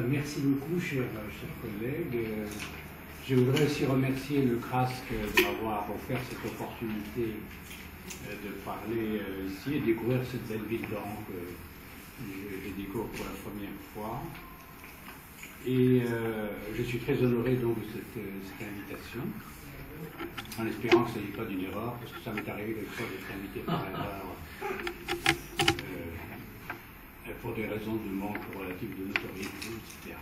Merci beaucoup, chers collègues. Je voudrais aussi remercier le CRASC de m'avoir offert cette opportunité de parler ici et découvrir cette belle ville d'Oran que je découvre pour la première fois. Et je suis très honoré donc de cette invitation, en espérant que ce n'est pas d'une erreur, parce que ça m'est arrivé quelquefois d'être invité par erreur pour des raisons de manque relatif de notoriété, etc.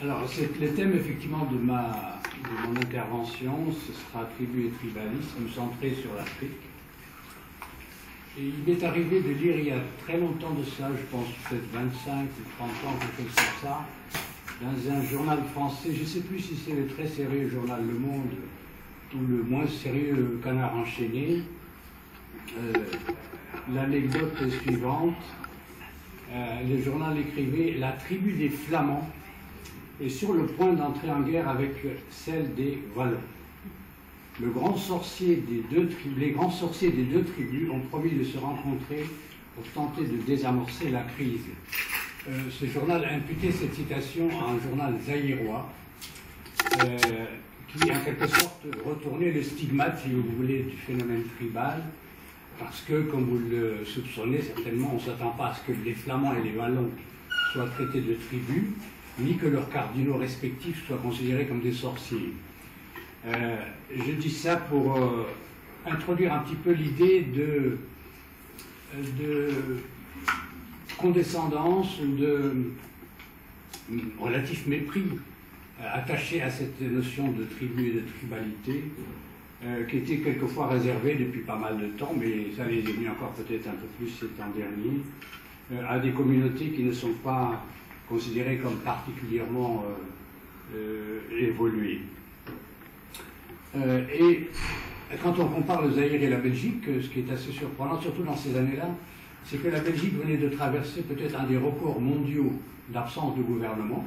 Alors, le thème effectivement de mon intervention, ce sera tribu et tribalisme centré sur l'Afrique. Et il m'est arrivé de lire il y a très longtemps de ça, je pense peut-être 25 ou 30 ans, quelque chose comme ça, dans un journal français, je ne sais plus si c'est le très sérieux journal Le Monde ou le moins sérieux Canard enchaîné. L'anecdote est suivante. Le journal écrivait « La tribu des Flamands est sur le point d'entrer en guerre avec celle des Wallons. Le grand sorcier des les grands sorciers des deux tribus ont promis de se rencontrer pour tenter de désamorcer la crise. » Ce journal imputait cette citation à un journal zaïrois qui, en quelque sorte, retournait le stigmate, si vous voulez, du phénomène tribal, parce que, comme vous le soupçonnez certainement, on ne s'attend pas à ce que les Flamands et les Wallons soient traités de tribus, ni que leurs cardinaux respectifs soient considérés comme des sorciers. Je dis ça pour introduire un petit peu l'idée de condescendance ou de relatif mépris attaché à cette notion de tribu et de tribalité, qui était quelquefois réservée depuis pas mal de temps, mais ça les est venu encore peut-être un peu plus ces temps derniers, à des communautés qui ne sont pas considérées comme particulièrement évoluées. Et quand on compare le Zaïre et la Belgique, ce qui est assez surprenant, surtout dans ces années-là, c'est que la Belgique venait de traverser peut-être un des records mondiaux d'absence de gouvernement,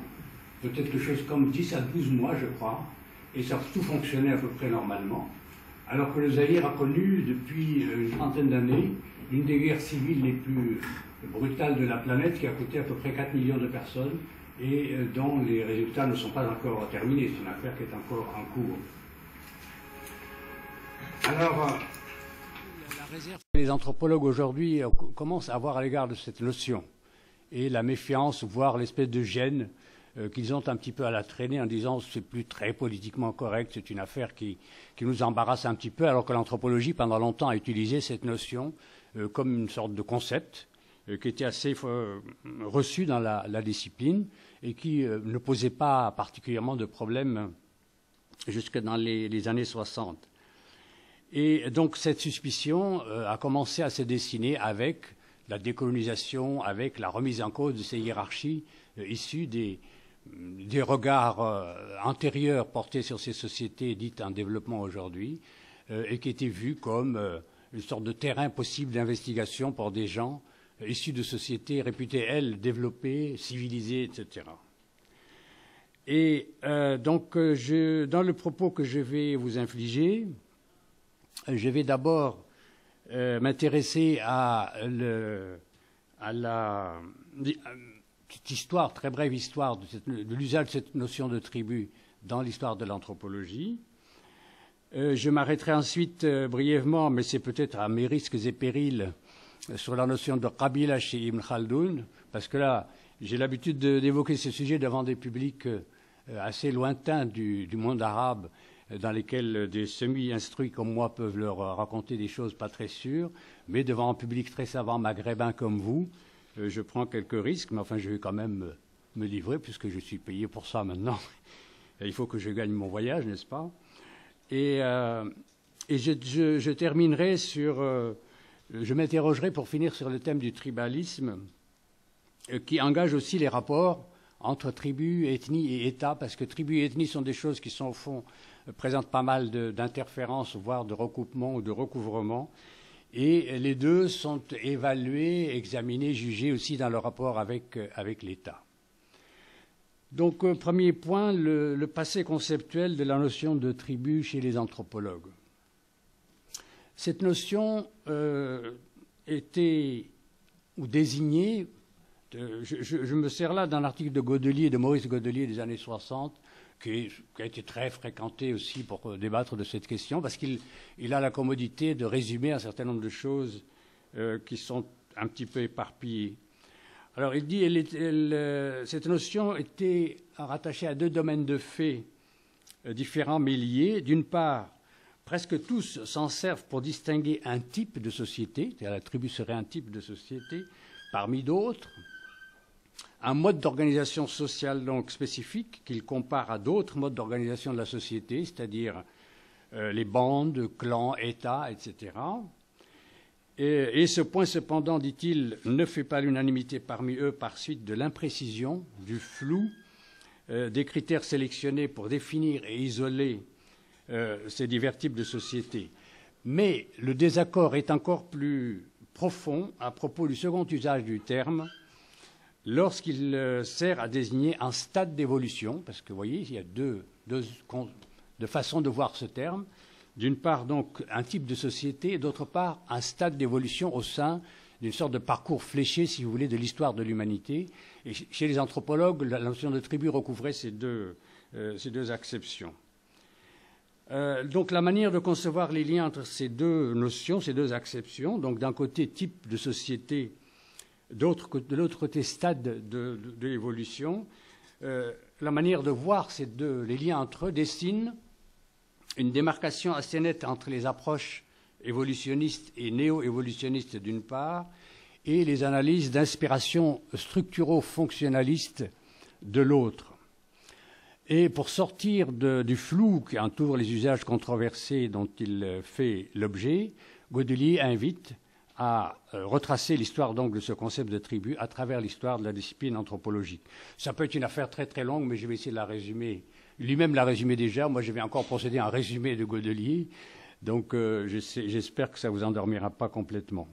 peut-être quelque chose comme 10 à 12 mois, je crois, et ça tout fonctionnait à peu près normalement, alors que le Zaïre a connu depuis une trentaine d'années une des guerres civiles les plus brutales de la planète, qui a coûté à peu près 4 millions de personnes et dont les résultats ne sont pas encore terminés. C'est une affaire qui est encore en cours. Alors, la réserve que les anthropologues aujourd'hui commencent à avoir à l'égard de cette notion et la méfiance, voire l'espèce de gêne qu'ils ont un petit peu à la traîner en disant c'est plus très politiquement correct, c'est une affaire qui nous embarrasse un petit peu, alors que l'anthropologie pendant longtemps a utilisé cette notion comme une sorte de concept qui était assez reçu dans la discipline et qui ne posait pas particulièrement de problème jusque dans les années 60. Et donc cette suspicion a commencé à se dessiner avec la décolonisation, avec la remise en cause de ces hiérarchies issues des regards antérieurs portés sur ces sociétés dites en développement aujourd'hui et qui étaient vues comme une sorte de terrain possible d'investigation pour des gens issus de sociétés réputées, elles, développées, civilisées, etc. Et donc, dans le propos que je vais vous infliger, je vais d'abord m'intéresser à la petite histoire, très brève histoire de l'usage de cette notion de tribu dans l'histoire de l'anthropologie. Je m'arrêterai ensuite brièvement, mais c'est peut-être à mes risques et périls, sur la notion de Qabila chez Ibn Khaldoun, parce que là, j'ai l'habitude d'évoquer ce sujet devant des publics assez lointains du monde arabe, dans lesquels des semi-instruits comme moi peuvent leur raconter des choses pas très sûres, mais devant un public très savant maghrébin comme vous, je prends quelques risques, mais enfin je vais quand même me livrer, puisque je suis payé pour ça maintenant. Il faut que je gagne mon voyage, n'est-ce pas? Et je terminerai sur... je m'interrogerai pour finir sur le thème du tribalisme, qui engage aussi les rapports entre tribus, ethnie et État, parce que tribus et ethnie sont des choses qui sont au fond présentent pas mal d'interférences, voire de recoupements ou de recouvrements, et les deux sont évalués, examinés, jugés aussi dans le rapport avec l'État. Donc, premier point, le passé conceptuel de la notion de tribu chez les anthropologues. Cette notion était ou désignait je me sers là d'un article de Godelier, de Maurice Godelier des années 60, qui a été très fréquenté aussi pour débattre de cette question, parce qu'il a la commodité de résumer un certain nombre de choses qui sont un petit peu éparpillées. Alors il dit cette notion était rattachée à deux domaines de faits différents mais liés. D'une part, presque tous s'en servent pour distinguer un type de société, c'est-à-dire la tribu serait un type de société parmi d'autres, un mode d'organisation sociale donc spécifique qu'il compare à d'autres modes d'organisation de la société, c'est-à-dire les bandes, clans, États, etc. Et ce point, cependant, dit-il, ne fait pas l'unanimité parmi eux par suite de l'imprécision, du flou, des critères sélectionnés pour définir et isoler ces divers types de sociétés. Mais le désaccord est encore plus profond à propos du second usage du terme, lorsqu'il sert à désigner un stade d'évolution, parce que vous voyez, il y a deux façons de voir ce terme. D'une part, donc, un type de société, et d'autre part, un stade d'évolution au sein d'une sorte de parcours fléché, si vous voulez, de l'histoire de l'humanité. Et chez les anthropologues, la notion de tribu recouvrait ces deux acceptions. Donc la manière de concevoir les liens entre ces deux notions, ces deux acceptions, donc d'un côté type de société, de l'autre côté stade de l'évolution, la manière de voir les liens entre eux dessine une démarcation assez nette entre les approches évolutionnistes et néo-évolutionnistes d'une part, et les analyses d'inspiration structuro-fonctionnaliste de l'autre. Et pour sortir du flou qui entoure les usages controversés dont il fait l'objet, Godelier invite à retracer l'histoire donc de ce concept de tribu à travers l'histoire de la discipline anthropologique. Ça peut être une affaire très très longue, mais je vais essayer de la résumer. Lui-même l'a résumé déjà, moi je vais encore procéder à un résumé de Godelier, donc j'espère que ça ne vous endormira pas complètement.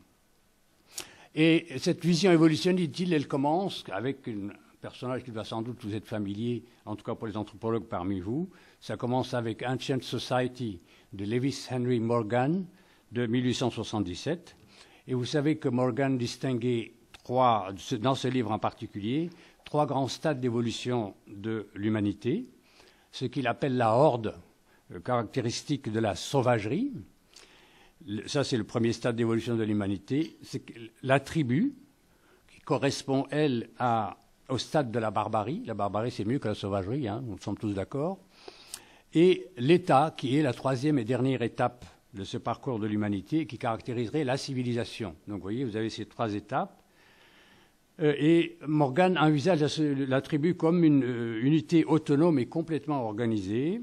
Et cette vision évolutionniste, dit-il, elle commence avec un personnage qui va sans doute vous être familier, en tout cas pour les anthropologues parmi vous. Ça commence avec Ancient Society de Lewis Henry Morgan de 1877. Et vous savez que Morgan distinguait dans ce livre en particulier, trois grands stades d'évolution de l'humanité. Ce qu'il appelle la horde, caractéristique de la sauvagerie. Ça, c'est le premier stade d'évolution de l'humanité. C'est la tribu, qui correspond, elle, au stade de la barbarie. La barbarie, c'est mieux que la sauvagerie, hein, nous sommes tous d'accord. Et l'État, qui est la troisième et dernière étape de ce parcours de l'humanité, qui caractériserait la civilisation. Donc, vous voyez, vous avez ces trois étapes. Et Morgan envisage la tribu comme une unité autonome et complètement organisée,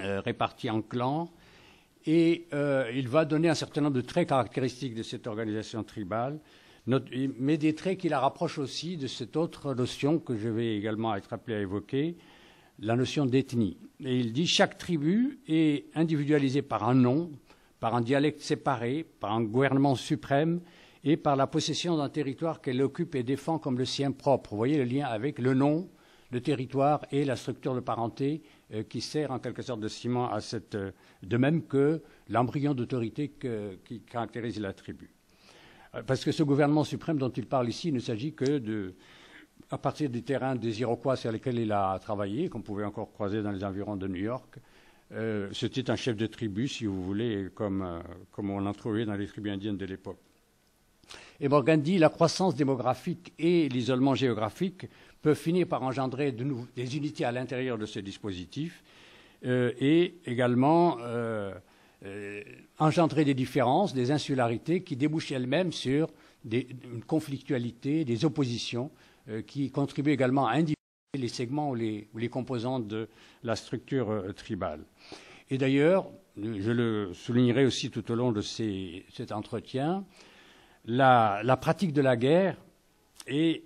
répartie en clans, et il va donner un certain nombre de traits caractéristiques de cette organisation tribale, mais des traits qui la rapprochent aussi de cette autre notion que je vais également être appelé à évoquer, la notion d'ethnie. Et il dit chaque tribu est individualisée par un nom, par un dialecte séparé, par un gouvernement suprême, et par la possession d'un territoire qu'elle occupe et défend comme le sien propre. Vous voyez le lien avec le nom, le territoire et la structure de parenté qui sert en quelque sorte de ciment à de même que l'embryon d'autorité qui caractérise la tribu. Parce que ce gouvernement suprême dont il parle ici, il ne s'agit que à partir du terrain des Iroquois sur lesquels il a travaillé, qu'on pouvait encore croiser dans les environs de New York. C'était un chef de tribu, si vous voulez, comme on en trouvait dans les tribus indiennes de l'époque. Et Morgan dit la croissance démographique et l'isolement géographique peuvent finir par engendrer des unités à l'intérieur de ce dispositif et également engendrer des différences, des insularités qui débouchent elles-mêmes sur une conflictualité, des oppositions qui contribuent également à individualiser les segments ou les composantes de la structure tribale. Et d'ailleurs, je le soulignerai aussi tout au long de cet entretien, la pratique de la guerre est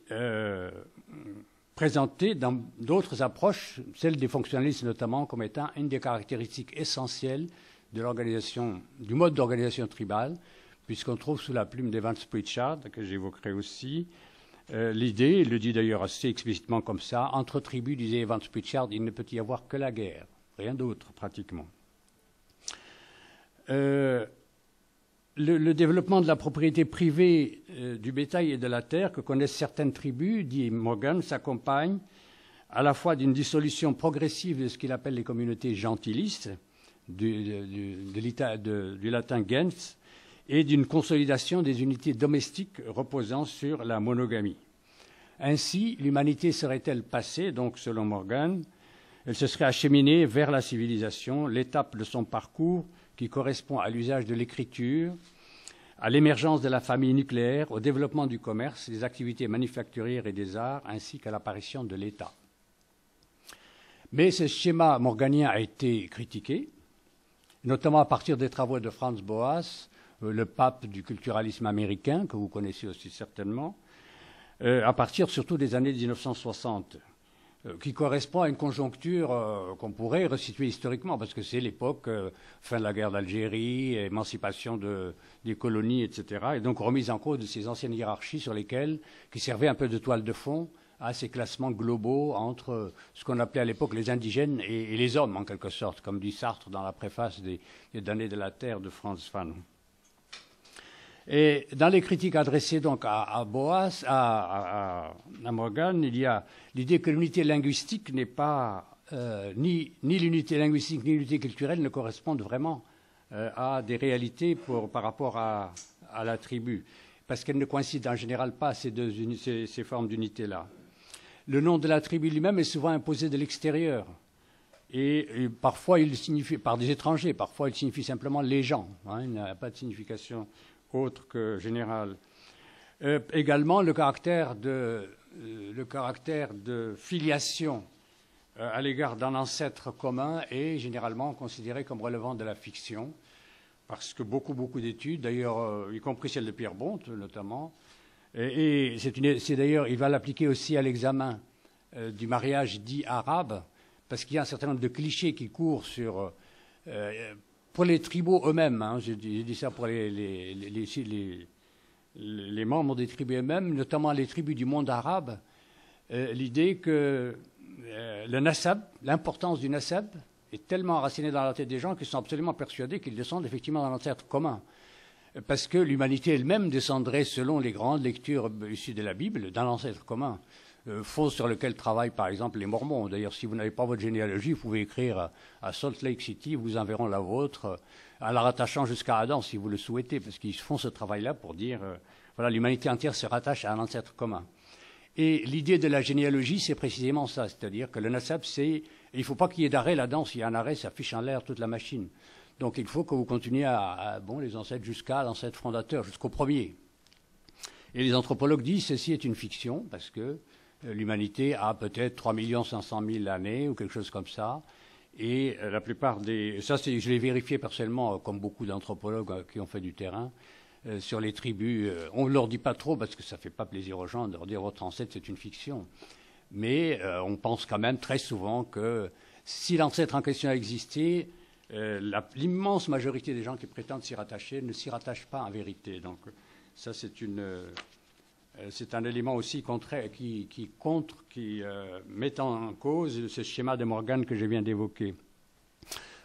présentée dans d'autres approches, celle des fonctionnalistes notamment, comme étant une des caractéristiques essentielles de l'organisation, du mode d'organisation tribale, puisqu'on trouve sous la plume d'Evans Pritchard, que j'évoquerai aussi, l'idée, il le dit d'ailleurs assez explicitement comme ça, entre tribus, disait Evans Pritchard, il ne peut y avoir que la guerre, rien d'autre pratiquement. le développement de la propriété privée du bétail et de la terre que connaissent certaines tribus, dit Morgan, s'accompagne à la fois d'une dissolution progressive de ce qu'il appelle les communautés gentilistes, du latin gens, et d'une consolidation des unités domestiques reposant sur la monogamie. Ainsi, l'humanité serait-elle passée, donc selon Morgan, elle se serait acheminée vers la civilisation, l'étape de son parcours qui correspond à l'usage de l'écriture, à l'émergence de la famille nucléaire, au développement du commerce, des activités manufacturières et des arts, ainsi qu'à l'apparition de l'État. Mais ce schéma morganien a été critiqué, notamment à partir des travaux de Franz Boas, le pape du culturalisme américain, que vous connaissez aussi certainement, à partir surtout des années 1960, qui correspond à une conjoncture qu'on pourrait resituer historiquement, parce que c'est l'époque, fin de la guerre d'Algérie, émancipation des colonies, etc., et donc remise en cause de ces anciennes hiérarchies sur lesquelles, qui servaient un peu de toile de fond à ces classements globaux entre ce qu'on appelait à l'époque les indigènes et les hommes, en quelque sorte, comme dit Sartre dans la préface des damnés de la terre de Franz Fanon. Et dans les critiques adressées donc à Boas, à Morgan, il y a l'idée que l'unité linguistique n'est pas, ni l'unité linguistique ni l'unité culturelle ne correspondent vraiment à des réalités par rapport à la tribu, parce qu'elles ne coïncident en général pas, ces formes d'unité-là. Le nom de la tribu lui-même est souvent imposé de l'extérieur. Et parfois, il signifie, par des étrangers, parfois il signifie simplement les gens. Hein, il n'a pas de signification autre que générale. Également, le caractère de filiation à l'égard d'un ancêtre commun est généralement considéré comme relevant de la fiction, parce que beaucoup d'études, d'ailleurs, y compris celle de Pierre Bonte notamment, et c'est d'ailleurs, il va l'appliquer aussi à l'examen du mariage dit arabe, parce qu'il y a un certain nombre de clichés qui courent pour les tribaux eux-mêmes, hein, j'ai dit ça pour les membres des tribus eux-mêmes, notamment les tribus du monde arabe, l'idée que le nasab, l'importance du nasab, est tellement enracinée dans la tête des gens qu'ils sont absolument persuadés qu'ils descendent effectivement d'un ancêtre commun. Parce que l'humanité elle-même descendrait, selon les grandes lectures issues de la Bible, d'un ancêtre commun. Faux sur lequel travaillent par exemple les Mormons. D'ailleurs, si vous n'avez pas votre généalogie, vous pouvez écrire à Salt Lake City, vous enverront la vôtre, en la rattachant jusqu'à Adam si vous le souhaitez, parce qu'ils font ce travail-là pour dire, voilà, l'humanité entière se rattache à un ancêtre commun. Et l'idée de la généalogie, c'est précisément ça, c'est-à-dire que le nasab, il ne faut pas qu'il y ait d'arrêt là-dedans. S'il y a un arrêt, ça fiche en l'air toute la machine. Donc il faut que vous continuiez les ancêtres jusqu'à l'ancêtre fondateur, jusqu'au premier. Et les anthropologues disent ceci est une fiction, parce que l'humanité a peut-être 3 500 000 années ou quelque chose comme ça. Et la plupart ça, je l'ai vérifié personnellement, comme beaucoup d'anthropologues qui ont fait du terrain, sur les tribus. On ne leur dit pas trop, parce que ça ne fait pas plaisir aux gens de leur dire votre ancêtre, c'est une fiction. Mais on pense quand même très souvent que si l'ancêtre en question a existé, l'immense majorité des gens qui prétendent s'y rattacher ne s'y rattachent pas en vérité. Donc ça, c'est un élément aussi qui met en cause ce schéma de Morgan que je viens d'évoquer.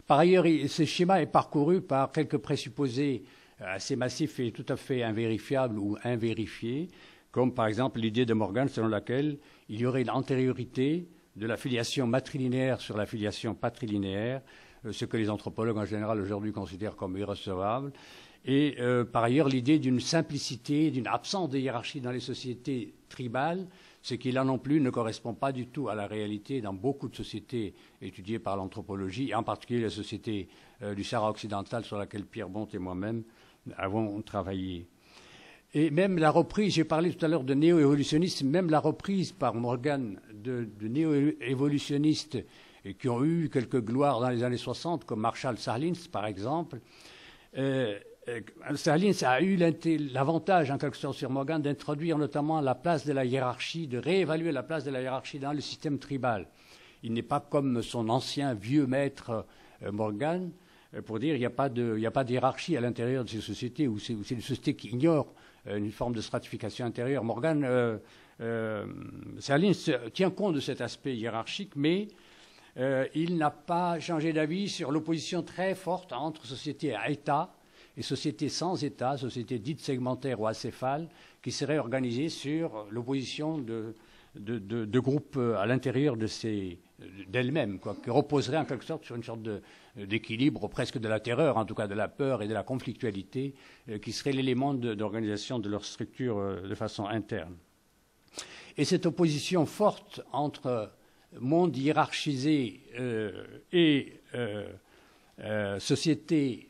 Par ailleurs, ce schéma est parcouru par quelques présupposés assez massifs et tout à fait invérifiables ou invérifiés, comme par exemple l'idée de Morgan selon laquelle il y aurait une antériorité de la filiation matrilinéaire sur la filiation patrilinéaire, ce que les anthropologues en général aujourd'hui considèrent comme irrecevable. Et par ailleurs, l'idée d'une simplicité, d'une absence de hiérarchie dans les sociétés tribales, ce qui là non plus ne correspond pas du tout à la réalité dans beaucoup de sociétés étudiées par l'anthropologie, et en particulier la société du Sahara occidental sur laquelle Pierre Bonte et moi-même avons travaillé. Et même la reprise, j'ai parlé tout à l'heure de néo-évolutionnistes, même la reprise par Morgan de néo-évolutionnistes qui ont eu quelques gloires dans les années 60, comme Marshall Sahlins par exemple, Sahlins a eu l'avantage, en quelque sorte, sur Morgan, d'introduire notamment la place de la hiérarchie, de réévaluer la place de la hiérarchie dans le système tribal. Il n'est pas comme son ancien vieux maître Morgan, pour dire qu'il n'y a pas de hiérarchie à l'intérieur de ces sociétés, ou c'est des sociétés qui ignorent une forme de stratification intérieure. Morgan, Sahlins tient compte de cet aspect hiérarchique, mais il n'a pas changé d'avis sur l'opposition très forte entre société et État, et sociétés sans État, sociétés dites segmentaires ou acéphales, qui seraient organisées sur l'opposition de groupes à l'intérieur d'elles-mêmes, qui reposeraient en quelque sorte sur une sorte d'équilibre, presque de la terreur, en tout cas de la peur et de la conflictualité, qui serait l'élément d'organisation de leur structure de façon interne. Et cette opposition forte entre monde hiérarchisé et société,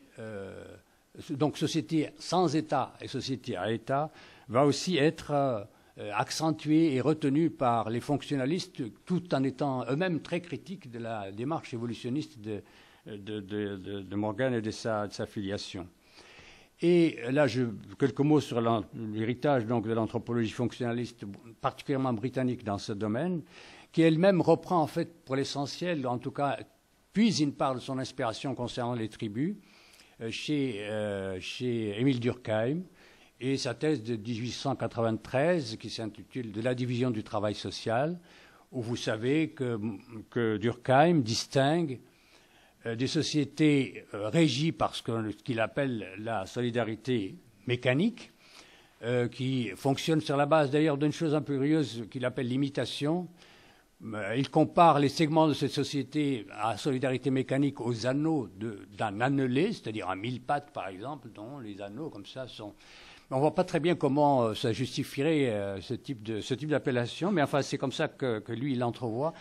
donc société sans État et société à État, va aussi être accentuée et retenue par les fonctionnalistes, tout en étant eux-mêmes très critiques de la démarche évolutionniste de Morgan et de sa filiation. Et là, quelques mots sur l'héritage donc de l'anthropologie fonctionnaliste, particulièrement britannique dans ce domaine, qui elle-même reprend en fait pour l'essentiel, en tout cas, puise une part de son inspiration concernant les tribus chez Émile Durkheim et sa thèse de 1893 qui s'intitule « De la division du travail social », où vous savez que Durkheim distingue des sociétés régies par ce qu'il appelle la solidarité mécanique, qui fonctionne sur la base d'ailleurs d'une chose un peu curieuse qu'il appelle l'imitation. Il compare les segments de cette société à solidarité mécanique aux anneaux d'un annelé, c'est-à-dire un mille-pattes par exemple, dont les anneaux comme ça sont... On ne voit pas très bien comment ça justifierait ce type d'appellation, mais enfin c'est comme ça que lui il l'entrevoit.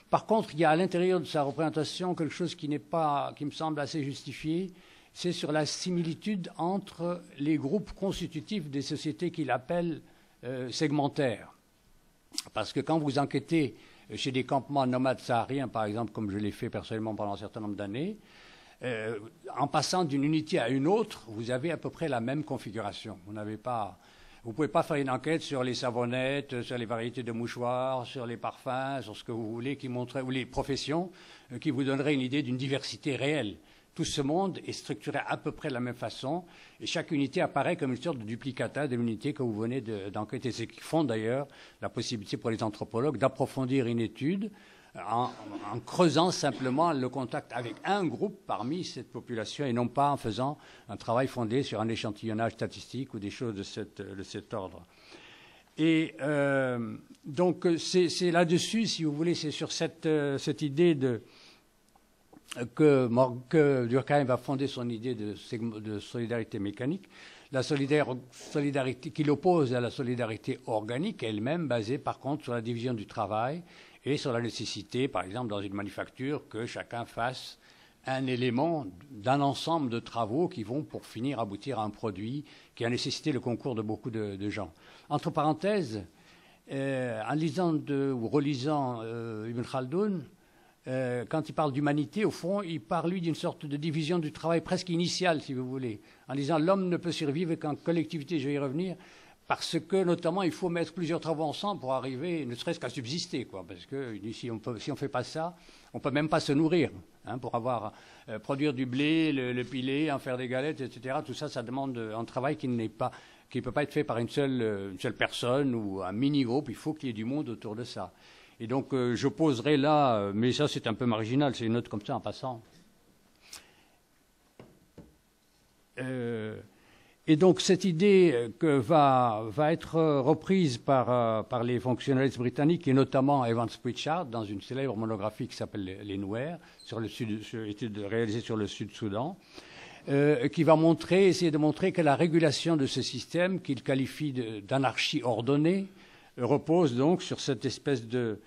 Par contre, il y a à l'intérieur de sa représentation quelque chose qui me semble assez justifié, c'est sur la similitude entre les groupes constitutifs des sociétés qu'il appelle segmentaires. Parce que quand vous enquêtez chez des campements nomades sahariens, par exemple, comme je l'ai fait personnellement pendant un certain nombre d'années, en passant d'une unité à une autre, vous avez à peu près la même configuration. Vous ne pouvez pas faire une enquête sur les savonnettes, sur les variétés de mouchoirs, sur les parfums, sur ce que vous voulez, ou les professions, qui vous donneraient une idée d'une diversité réelle. Tout ce monde est structuré à peu près de la même façon, et chaque unité apparaît comme une sorte de duplicata de l'unité que vous venez d'enquêter. C'est ce qui font d'ailleurs la possibilité pour les anthropologues d'approfondir une étude en creusant simplement le contact avec un groupe parmi cette population et non pas en faisant un travail fondé sur un échantillonnage statistique ou des choses de cet ordre. Et donc c'est là-dessus, si vous voulez, c'est sur cette idée que Durkheim va fonder son idée de solidarité mécanique, la solidarité qu'il oppose à la solidarité organique, elle-même basée par contre sur la division du travail et sur la nécessité, par exemple, dans une manufacture, que chacun fasse un élément d'un ensemble de travaux qui vont pour finir aboutir à un produit qui a nécessité le concours de beaucoup de gens. Entre parenthèses, en lisant ou relisant Ibn Khaldoun, quand il parle d'humanité, au fond, il parle, lui, d'une sorte de division du travail presque initiale, si vous voulez, en disant l'homme ne peut survivre qu'en collectivité, je vais y revenir, parce que, notamment, il faut mettre plusieurs travaux ensemble pour arriver, ne serait-ce qu'à subsister, quoi, parce que si on ne fait pas ça, on ne peut même pas se nourrir, hein, pour produire du blé, le piler, en faire des galettes, etc. Tout ça, ça demande un travail qui ne peut pas être fait par une seule personne ou un mini-groupe, il faut qu'il y ait du monde autour de ça. Et donc, je poserai là, mais ça c'est un peu marginal, c'est une note comme ça en passant. Et donc, cette idée que va être reprise par les fonctionnalistes britanniques, et notamment Evans Pritchard, dans une célèbre monographie qui s'appelle Les Nouers, étude réalisée sur le Sud-Soudan, qui va essayer de montrer que la régulation de ce système, qu'il qualifie d'anarchie ordonnée, repose donc sur cette espèce de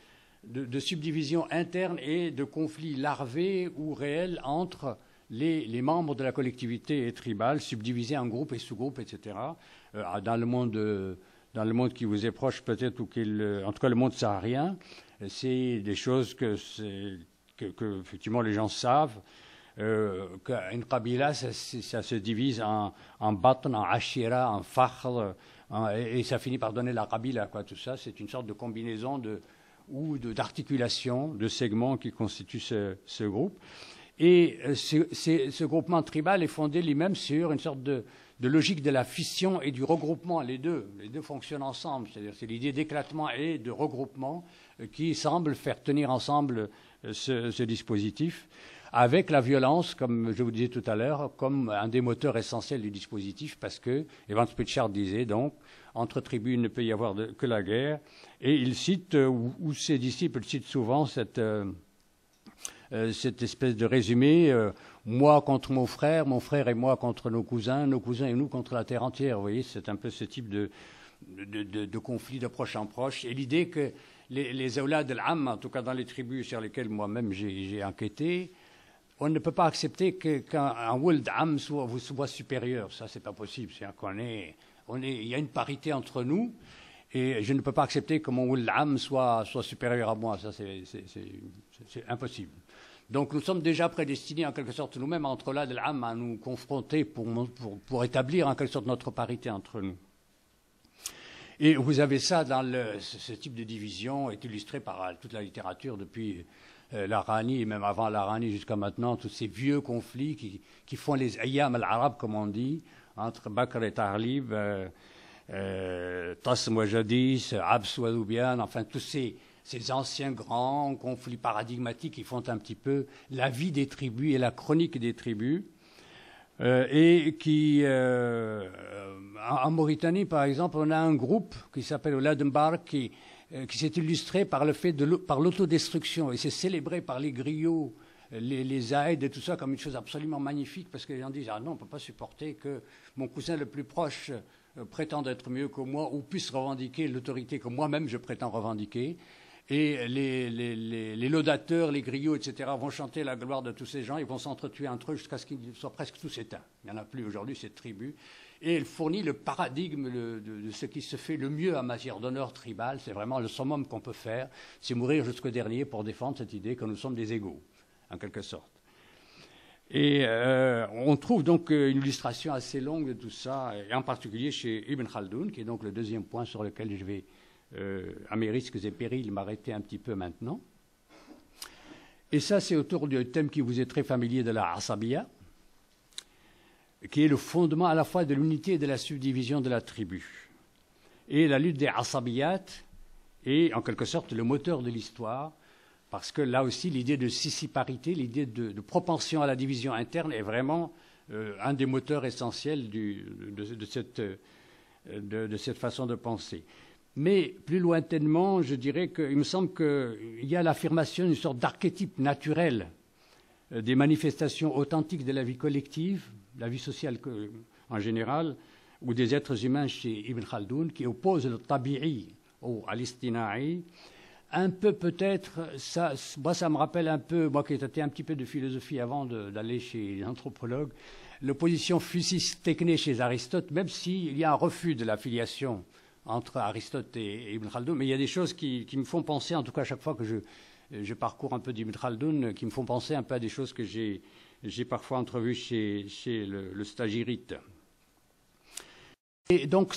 subdivision interne et de conflits larvés ou réels entre les membres de la collectivité tribale, subdivisés en groupes et sous-groupes, etc. Dans le monde qui vous est proche peut-être, en tout cas le monde saharien, c'est des choses que effectivement les gens savent. Qu'une qabila, ça se divise en batn, en ashira, en fakhr, et ça finit par donner la qabila, quoi. Tout ça, c'est une sorte de combinaison d'articulation, de segments qui constituent ce groupe. Et ce groupement tribal est fondé lui-même sur une sorte de logique de la fission et du regroupement. Les deux fonctionnent ensemble. C'est-à-dire c'est l'idée d'éclatement et de regroupement qui semble faire tenir ensemble ce dispositif. avec la violence, comme je vous disais tout à l'heure, comme un des moteurs essentiels du dispositif, parce que Evans Pritchard disait donc, entre tribus, il ne peut y avoir que la guerre, et il cite, ou ses disciples citent souvent cette espèce de résumé, moi contre mon frère et moi contre nos cousins et nous contre la terre entière. Vous voyez, c'est un peu ce type de conflit de proche en proche. Et l'idée que les awlad al-am, en tout cas dans les tribus sur lesquelles moi-même j'ai enquêté, on ne peut pas accepter qu'un wald am soit supérieur. Ça, c'est pas possible. C'est-à-dire il y a une parité entre nous. Et je ne peux pas accepter que mon wald am soit supérieur à moi. Ça, c'est impossible. Donc nous sommes déjà prédestinés en quelque sorte nous-mêmes entre l'ad et l'am à nous confronter pour établir en quelque sorte notre parité entre nous. Et vous avez ça dans ce type de division est illustré par toute la littérature depuis l'Arani et même avant l'Arani jusqu'à maintenant, tous ces vieux conflits qui font les ayyam al-arab comme on dit, entre Bakr et Tahlib, Tasm wa Jadis, Abs wa Loubian, enfin tous ces anciens grands conflits paradigmatiques qui font un petit peu la vie des tribus et la chronique des tribus, et qui, en Mauritanie par exemple, on a un groupe qui s'appelle Oladembar qui s'est illustré par l'autodestruction, et c'est célébré par les griots, les Aïdes et tout ça comme une chose absolument magnifique, parce que les gens disent « Ah non, on ne peut pas supporter que mon cousin le plus proche prétende être mieux que moi ou puisse revendiquer l'autorité que moi-même je prétends revendiquer ». Et les laudateurs, les griots, etc., vont chanter la gloire de tous ces gens, ils vont s'entretuer entre eux jusqu'à ce qu'ils soient presque tous éteints. Il n'y en a plus aujourd'hui, cette tribu. Et elle fournit le paradigme de ce qui se fait le mieux en matière d'honneur tribal. C'est vraiment le summum qu'on peut faire, c'est mourir jusqu'au dernier pour défendre cette idée que nous sommes des égaux, en quelque sorte. Et on trouve donc une illustration assez longue de tout ça, et en particulier chez Ibn Khaldoun, qui est donc le deuxième point sur lequel je vais, à mes risques et périls, m'arrêter un petit peu maintenant. Et ça, c'est autour du thème qui vous est très familier de la Asabiya, qui est le fondement à la fois de l'unité et de la subdivision de la tribu. Et la lutte des Asabiyat est en quelque sorte le moteur de l'histoire, parce que là aussi, l'idée de sissiparité, l'idée de propension à la division interne est vraiment un des moteurs essentiels de cette façon de penser. Mais plus lointainement, je dirais qu'il me semble qu'il y a l'affirmation d'une sorte d'archétype naturel des manifestations authentiques de la vie collective, la vie sociale en général, ou des êtres humains chez Ibn Khaldoun, qui oppose le tabi'i à l'istina'i. Un peu peut-être, moi ça me rappelle un peu, moi qui ai été un petit peu de philosophie avant d'aller chez les anthropologues, l'opposition physis-techné chez Aristote, même s'il y a un refus de la filiation entre Aristote et Ibn Khaldoun, mais il y a des choses qui me font penser, en tout cas à chaque fois que je parcours un peu d'Ibn Khaldoun, qui me font penser un peu à des choses que j'ai parfois entrevues chez le stagirite. Et donc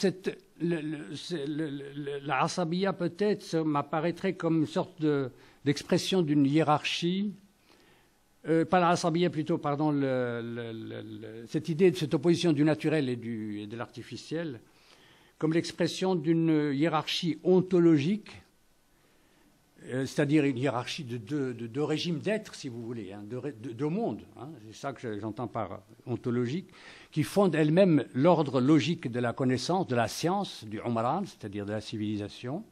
la Asabiya peut-être m'apparaîtrait comme une sorte d'expression d'une hiérarchie, pas la Asabiya plutôt, pardon, cette idée de cette opposition du naturel et de l'artificiel, comme l'expression d'une hiérarchie ontologique, c'est-à-dire une hiérarchie de deux régimes d'être, si vous voulez, hein, de monde, hein, c'est ça que j'entends par ontologique, qui fonde elle-même l'ordre logique de la connaissance, de la science, du Umran, c'est-à-dire de la civilisation,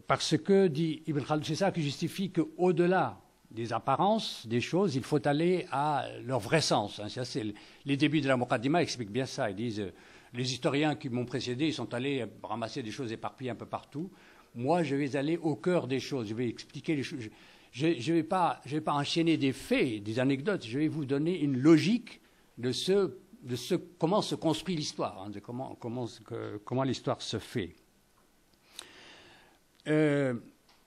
parce que, dit Ibn Khaldoun, c'est ça qui justifie qu'au-delà des apparences, des choses, il faut aller à leur vrai sens. Hein, ça, les débuts de la Muqaddima expliquent bien ça. Ils disent, les historiens qui m'ont précédé, ils sont allés ramasser des choses éparpillées un peu partout. Moi, je vais aller au cœur des choses. Je vais expliquer les choses. Je ne vais pas enchaîner des faits, des anecdotes. Je vais vous donner une logique de comment se construit l'histoire, hein, de comment l'histoire se fait.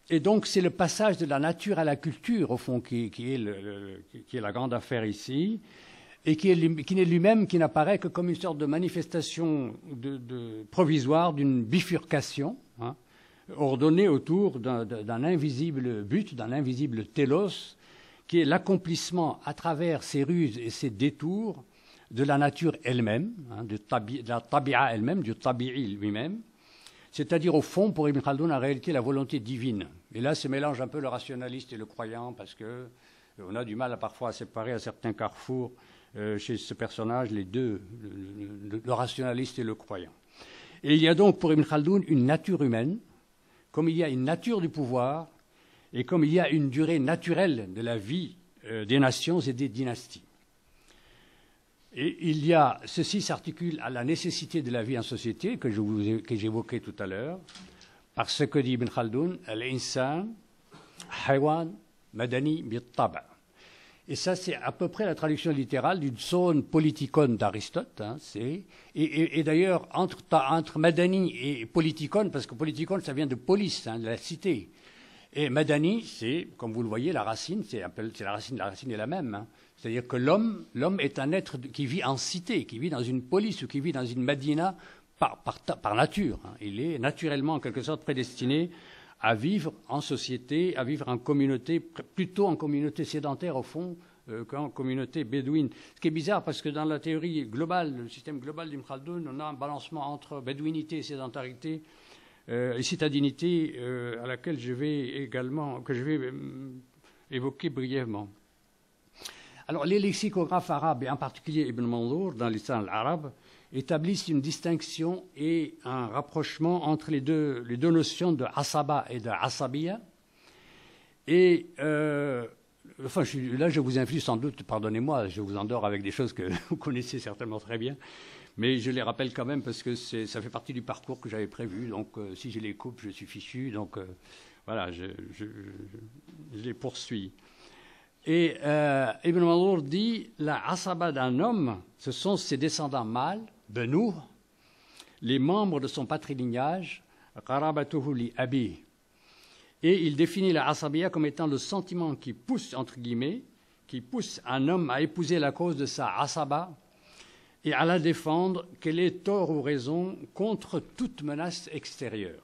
Et donc, c'est le passage de la nature à la culture, au fond, qui est la grande affaire ici, et qui n'est lui-même, qui n'apparaît que comme une sorte de manifestation provisoire d'une bifurcation, hein, ordonnée autour d'un invisible but, d'un invisible télos, qui est l'accomplissement à travers ses ruses et ses détours de la nature elle-même, hein, de la tabi'a elle-même, du tabi'i lui-même, c'est-à-dire au fond, pour Ibn Khaldoun, en réalité, la volonté divine. Et là, se mélange un peu le rationaliste et le croyant, parce que On a du mal parfois à séparer à certains carrefours chez ce personnage les deux, le rationaliste et le croyant. Et il y a donc pour Ibn Khaldoun une nature humaine, comme il y a une nature du pouvoir, et comme il y a une durée naturelle de la vie des nations et des dynasties. Et ceci s'articule à la nécessité de la vie en société que j'évoquais tout à l'heure, parce que dit Ibn Khaldoun, al-insan, haywan, madani, bit-taba. Et ça, c'est à peu près la traduction littérale d'une zone politikon d'Aristote. Hein, et d'ailleurs, entre madani et politikon, parce que politikon, ça vient de polis, hein, de la cité. Et madani, c'est, comme vous le voyez, la racine, c'est la racine est la même. Hein. C'est-à-dire que l'homme est un être qui vit en cité, qui vit dans une police ou qui vit dans une madina par nature. Hein. Il est naturellement, en quelque sorte, prédestiné à vivre en société, à vivre en communauté, plutôt en communauté sédentaire au fond qu'en communauté bédouine. Ce qui est bizarre parce que dans la théorie globale, le système global d'Ibn Khaldoun, on a un balancement entre bédouinité et sédentarité et citadinité à laquelle je vais évoquer brièvement. Alors les lexicographes arabes, et en particulier Ibn Manzour dans l'islam arabe, établissent une distinction et un rapprochement entre les deux notions de asaba et de asabiya. Et enfin, là, je vous inflige sans doute, pardonnez-moi, je vous endors avec des choses que vous connaissez certainement très bien, mais je les rappelle quand même parce que ça fait partie du parcours que j'avais prévu. Donc, si je les coupe, je suis fichu. Donc, voilà, je les poursuis. Et Ibn Manzour dit la asaba d'un homme, ce sont ses descendants mâles, Benour, les membres de son patrilignage, qarabatuhu li abi. Et il définit la asabiya comme étant le sentiment qui pousse, entre guillemets, qui pousse un homme à épouser la cause de sa asaba et à la défendre, qu'elle ait tort ou raison, contre toute menace extérieure.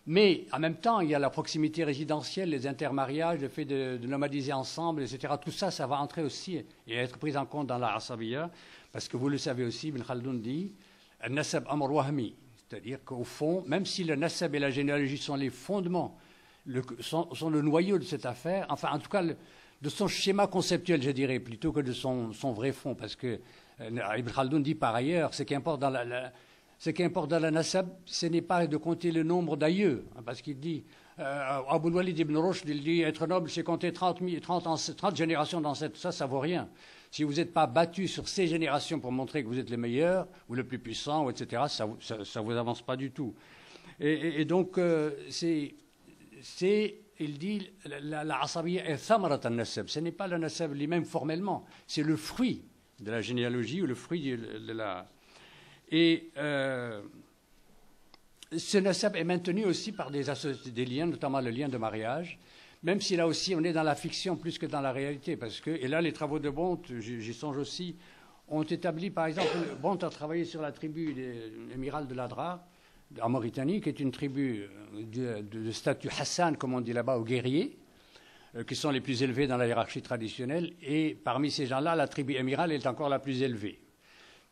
Mais en même temps, il y a la proximité résidentielle, les intermariages, le fait de nomadiser ensemble, etc. Tout ça, ça va entrer aussi et être pris en compte dans la asabiya, parce que vous le savez aussi, Ibn Khaldoun dit « Al-nasab amr wahmi », c'est-à-dire qu'au fond, même si le nasab et la généalogie sont les fondements, sont le noyau de cette affaire, enfin en tout cas de son schéma conceptuel, je dirais, plutôt que de son vrai fond, parce que Ibn Khaldoun dit par ailleurs, ce qui importe dans la nasab, ce n'est pas de compter le nombre d'aïeux, parce qu'il dit, Abu Walid ibn Rushd, il dit, être noble, c'est compter 30 générations d'ancêtres, ça vaut rien. Si vous n'êtes pas battu sur ces générations pour montrer que vous êtes les meilleurs, ou le plus puissant, etc., ça vous avance pas du tout. Et donc, il dit, la asabiya est thamarat al-nasab, ce n'est pas le nasab lui-même formellement, c'est le fruit de la généalogie ou le fruit de la... Et ce nasab est maintenu aussi par des liens, notamment le lien de mariage, même si là aussi on est dans la fiction plus que dans la réalité. Parce que, et là, les travaux de Bonte, j'y songe aussi, ont établi, par exemple, Bonte a travaillé sur la tribu émirale de l'Adra, en Mauritanie, qui est une tribu de statut Hassan, comme on dit là-bas, aux guerriers, qui sont les plus élevés dans la hiérarchie traditionnelle. Et parmi ces gens-là, la tribu émirale est encore la plus élevée.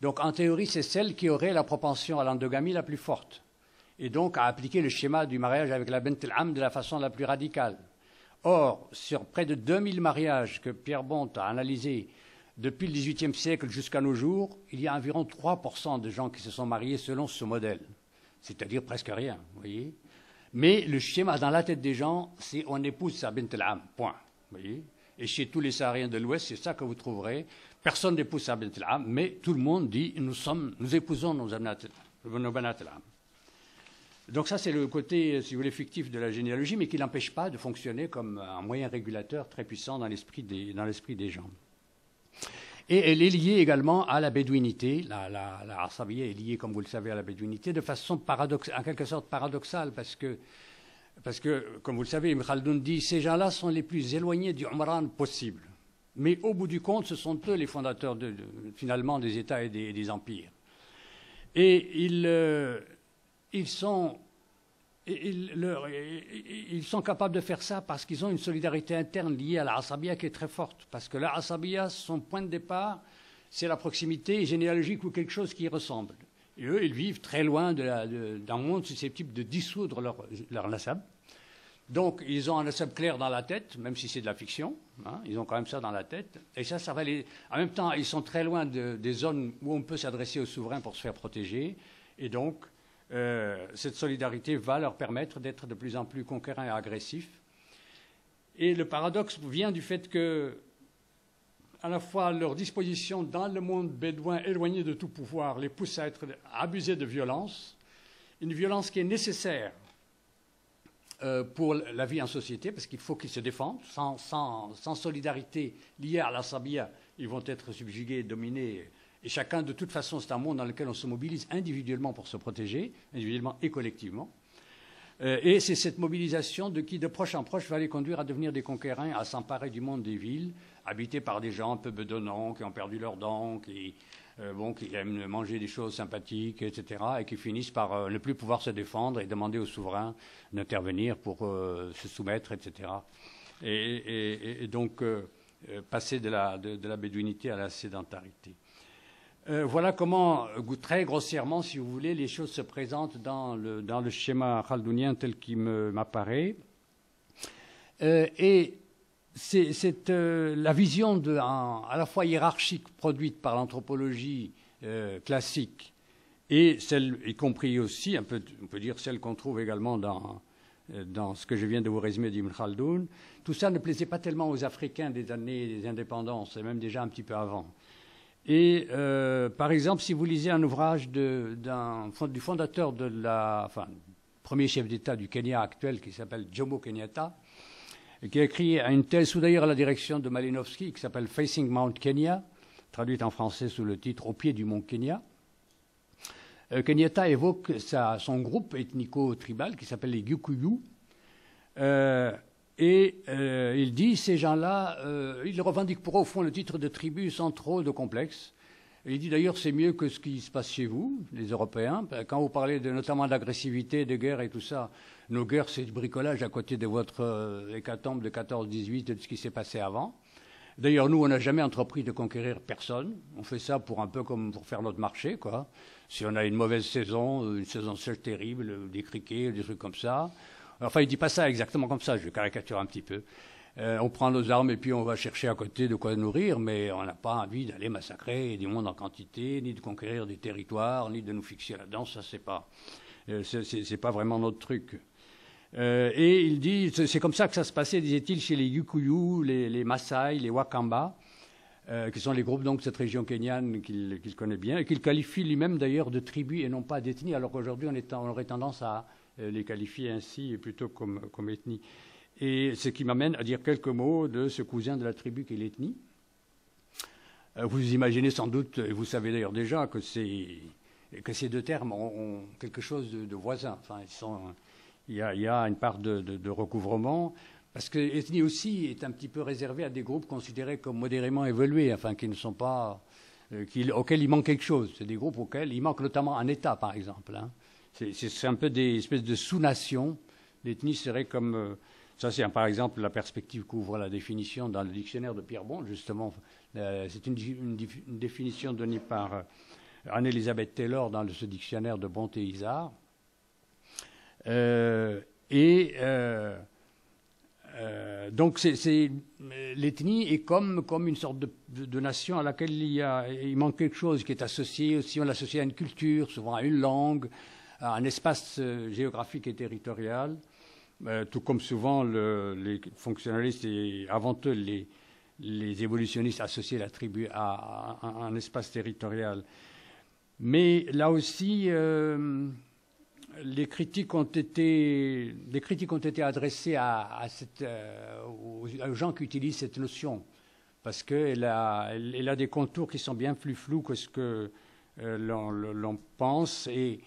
Donc, en théorie, c'est celle qui aurait la propension à l'endogamie la plus forte. Et donc, à appliquer le schéma du mariage avec la bint al-am de la façon la plus radicale. Or, sur près de 2000 mariages que Pierre Bonte a analysés depuis le XVIIIe siècle jusqu'à nos jours, il y a environ 3% de gens qui se sont mariés selon ce modèle. C'est-à-dire presque rien, vous voyez. Mais le schéma dans la tête des gens, c'est on épouse sa bint al-am, point. Vous voyez. Et chez tous les Sahariens de l'Ouest, c'est ça que vous trouverez. Personne n'épouse sa bint al-am, mais tout le monde dit nous épousons nos banat al-am. Donc ça, c'est le côté, si vous voulez, fictif de la généalogie, mais qui n'empêche pas de fonctionner comme un moyen régulateur très puissant dans l'esprit des gens. Et elle est liée également à la bédouinité. La asabiya est liée, comme vous le savez, à la bédouinité de façon en quelque sorte paradoxale, parce que, comme vous le savez, Ibn Khaldoun dit, ces gens-là sont les plus éloignés du Umran possible. Mais au bout du compte, ce sont eux les fondateurs finalement des États et des empires. Et ils sont capables de faire ça parce qu'ils ont une solidarité interne liée à la asabiya qui est très forte. Parce que la asabiya, son point de départ, c'est la proximité généalogique ou quelque chose qui y ressemble. Et eux, ils vivent très loin d'un monde susceptible de dissoudre leur nasab. Donc, ils ont un concept clair dans la tête, même si c'est de la fiction. Hein, ils ont quand même ça dans la tête. Et ça va les... En même temps, ils sont très loin des zones où on peut s'adresser aux souverains pour se faire protéger. Et donc, cette solidarité va leur permettre d'être de plus en plus conquérants et agressifs. Et le paradoxe vient du fait que, à la fois, leur disposition dans le monde bédouin éloigné de tout pouvoir les pousse à abuser de violence, une violence qui est nécessaire pour la vie en société, parce qu'il faut qu'ils se défendent. Sans solidarité liée à la sabia, ils vont être subjugués, dominés. Et chacun, de toute façon, c'est un monde dans lequel on se mobilise individuellement pour se protéger, individuellement et collectivement. Et c'est cette mobilisation qui, de proche en proche, va les conduire à devenir des conquérants, à s'emparer du monde des villes, habités par des gens un peu bedonnants, qui ont perdu leurs dents, qui aiment manger des choses sympathiques, etc., et qui finissent par ne plus pouvoir se défendre et demander aux souverains d'intervenir pour se soumettre, etc. Et donc passer de la bédouinité à la sédentarité. Voilà comment, très grossièrement, si vous voulez, les choses se présentent dans le schéma khaldounien tel qu'il m'apparaît. Et c'est la vision à la fois hiérarchique produite par l'anthropologie classique et celle, y compris aussi, on peut dire celle qu'on trouve également dans ce que je viens de vous résumer d'Ibn Khaldoun. Tout ça ne plaisait pas tellement aux Africains des années des indépendances, et même déjà un petit peu avant. Et par exemple, si vous lisez un ouvrage du fondateur premier chef d'État du Kenya actuel, qui s'appelle Jomo Kenyatta, qui a écrit une thèse sous d'ailleurs à la direction de Malinowski, qui s'appelle Facing Mount Kenya, traduite en français sous le titre Au pied du mont Kenya. Kenyatta évoque son groupe ethnico-tribal qui s'appelle les Gikuyu. Il dit, ces gens-là, ils revendiquent pour eux, au fond, le titre de tribu sans trop de complexe. Et il dit d'ailleurs, c'est mieux que ce qui se passe chez vous, les Européens. Quand vous parlez notamment d'agressivité, de guerre et tout ça, nos guerres, c'est du bricolage à côté de votre hécatombe de 14-18, de ce qui s'est passé avant. D'ailleurs, nous, on n'a jamais entrepris de conquérir personne. On fait ça un peu comme pour faire notre marché, quoi. Si on a une mauvaise saison, une saison sèche terrible, des criquets, des trucs comme ça. Enfin, il ne dit pas ça exactement comme ça, je caricature un petit peu. On prend nos armes et puis on va chercher à côté de quoi nourrir, mais on n'a pas envie d'aller massacrer du monde en quantité, ni de conquérir des territoires, ni de nous fixer là-dedans. Ça, c'est pas vraiment notre truc. Et il dit, c'est comme ça que ça se passait, disait-il, chez les Gikuyu, les Maasai, les Wakamba, qui sont les groupes donc de cette région kenyane qu'il connaît bien, et qu'il qualifie lui-même d'ailleurs de tribu et non pas d'ethnie, alors qu'aujourd'hui on aurait tendance à les qualifier ainsi plutôt comme ethnie. Et ce qui m'amène à dire quelques mots de ce cousin de la tribu qu'est l'ethnie. Vous imaginez sans doute, et vous savez d'ailleurs déjà, que ces deux termes ont quelque chose de voisin. Enfin, il y a une part de recouvrement, parce que l'ethnie aussi est un petit peu réservée à des groupes considérés comme modérément évolués, enfin qui ne sont pas, auxquels il manque quelque chose. C'est des groupes auxquels il manque notamment un État, par exemple. Hein. C'est un peu des espèces de sous-nations. L'ethnie serait comme... ça, c'est par exemple la perspective qu'ouvre la définition dans le dictionnaire de Pierre Bond, justement. C'est une définition donnée par Anne-Elisabeth Taylor dans ce dictionnaire de Bond et Isard. Donc l'ethnie est comme une sorte de nation à laquelle il manque quelque chose qui est associé aussi, on l'associe à une culture, souvent à une langue, à un espace géographique et territorial, tout comme souvent les fonctionnalistes et avant eux les évolutionnistes associaient la tribu à un espace territorial. Mais là aussi, les critiques ont été adressées aux gens qui utilisent cette notion, parce qu'elle a des contours qui sont bien plus flous que ce que l'on pense, et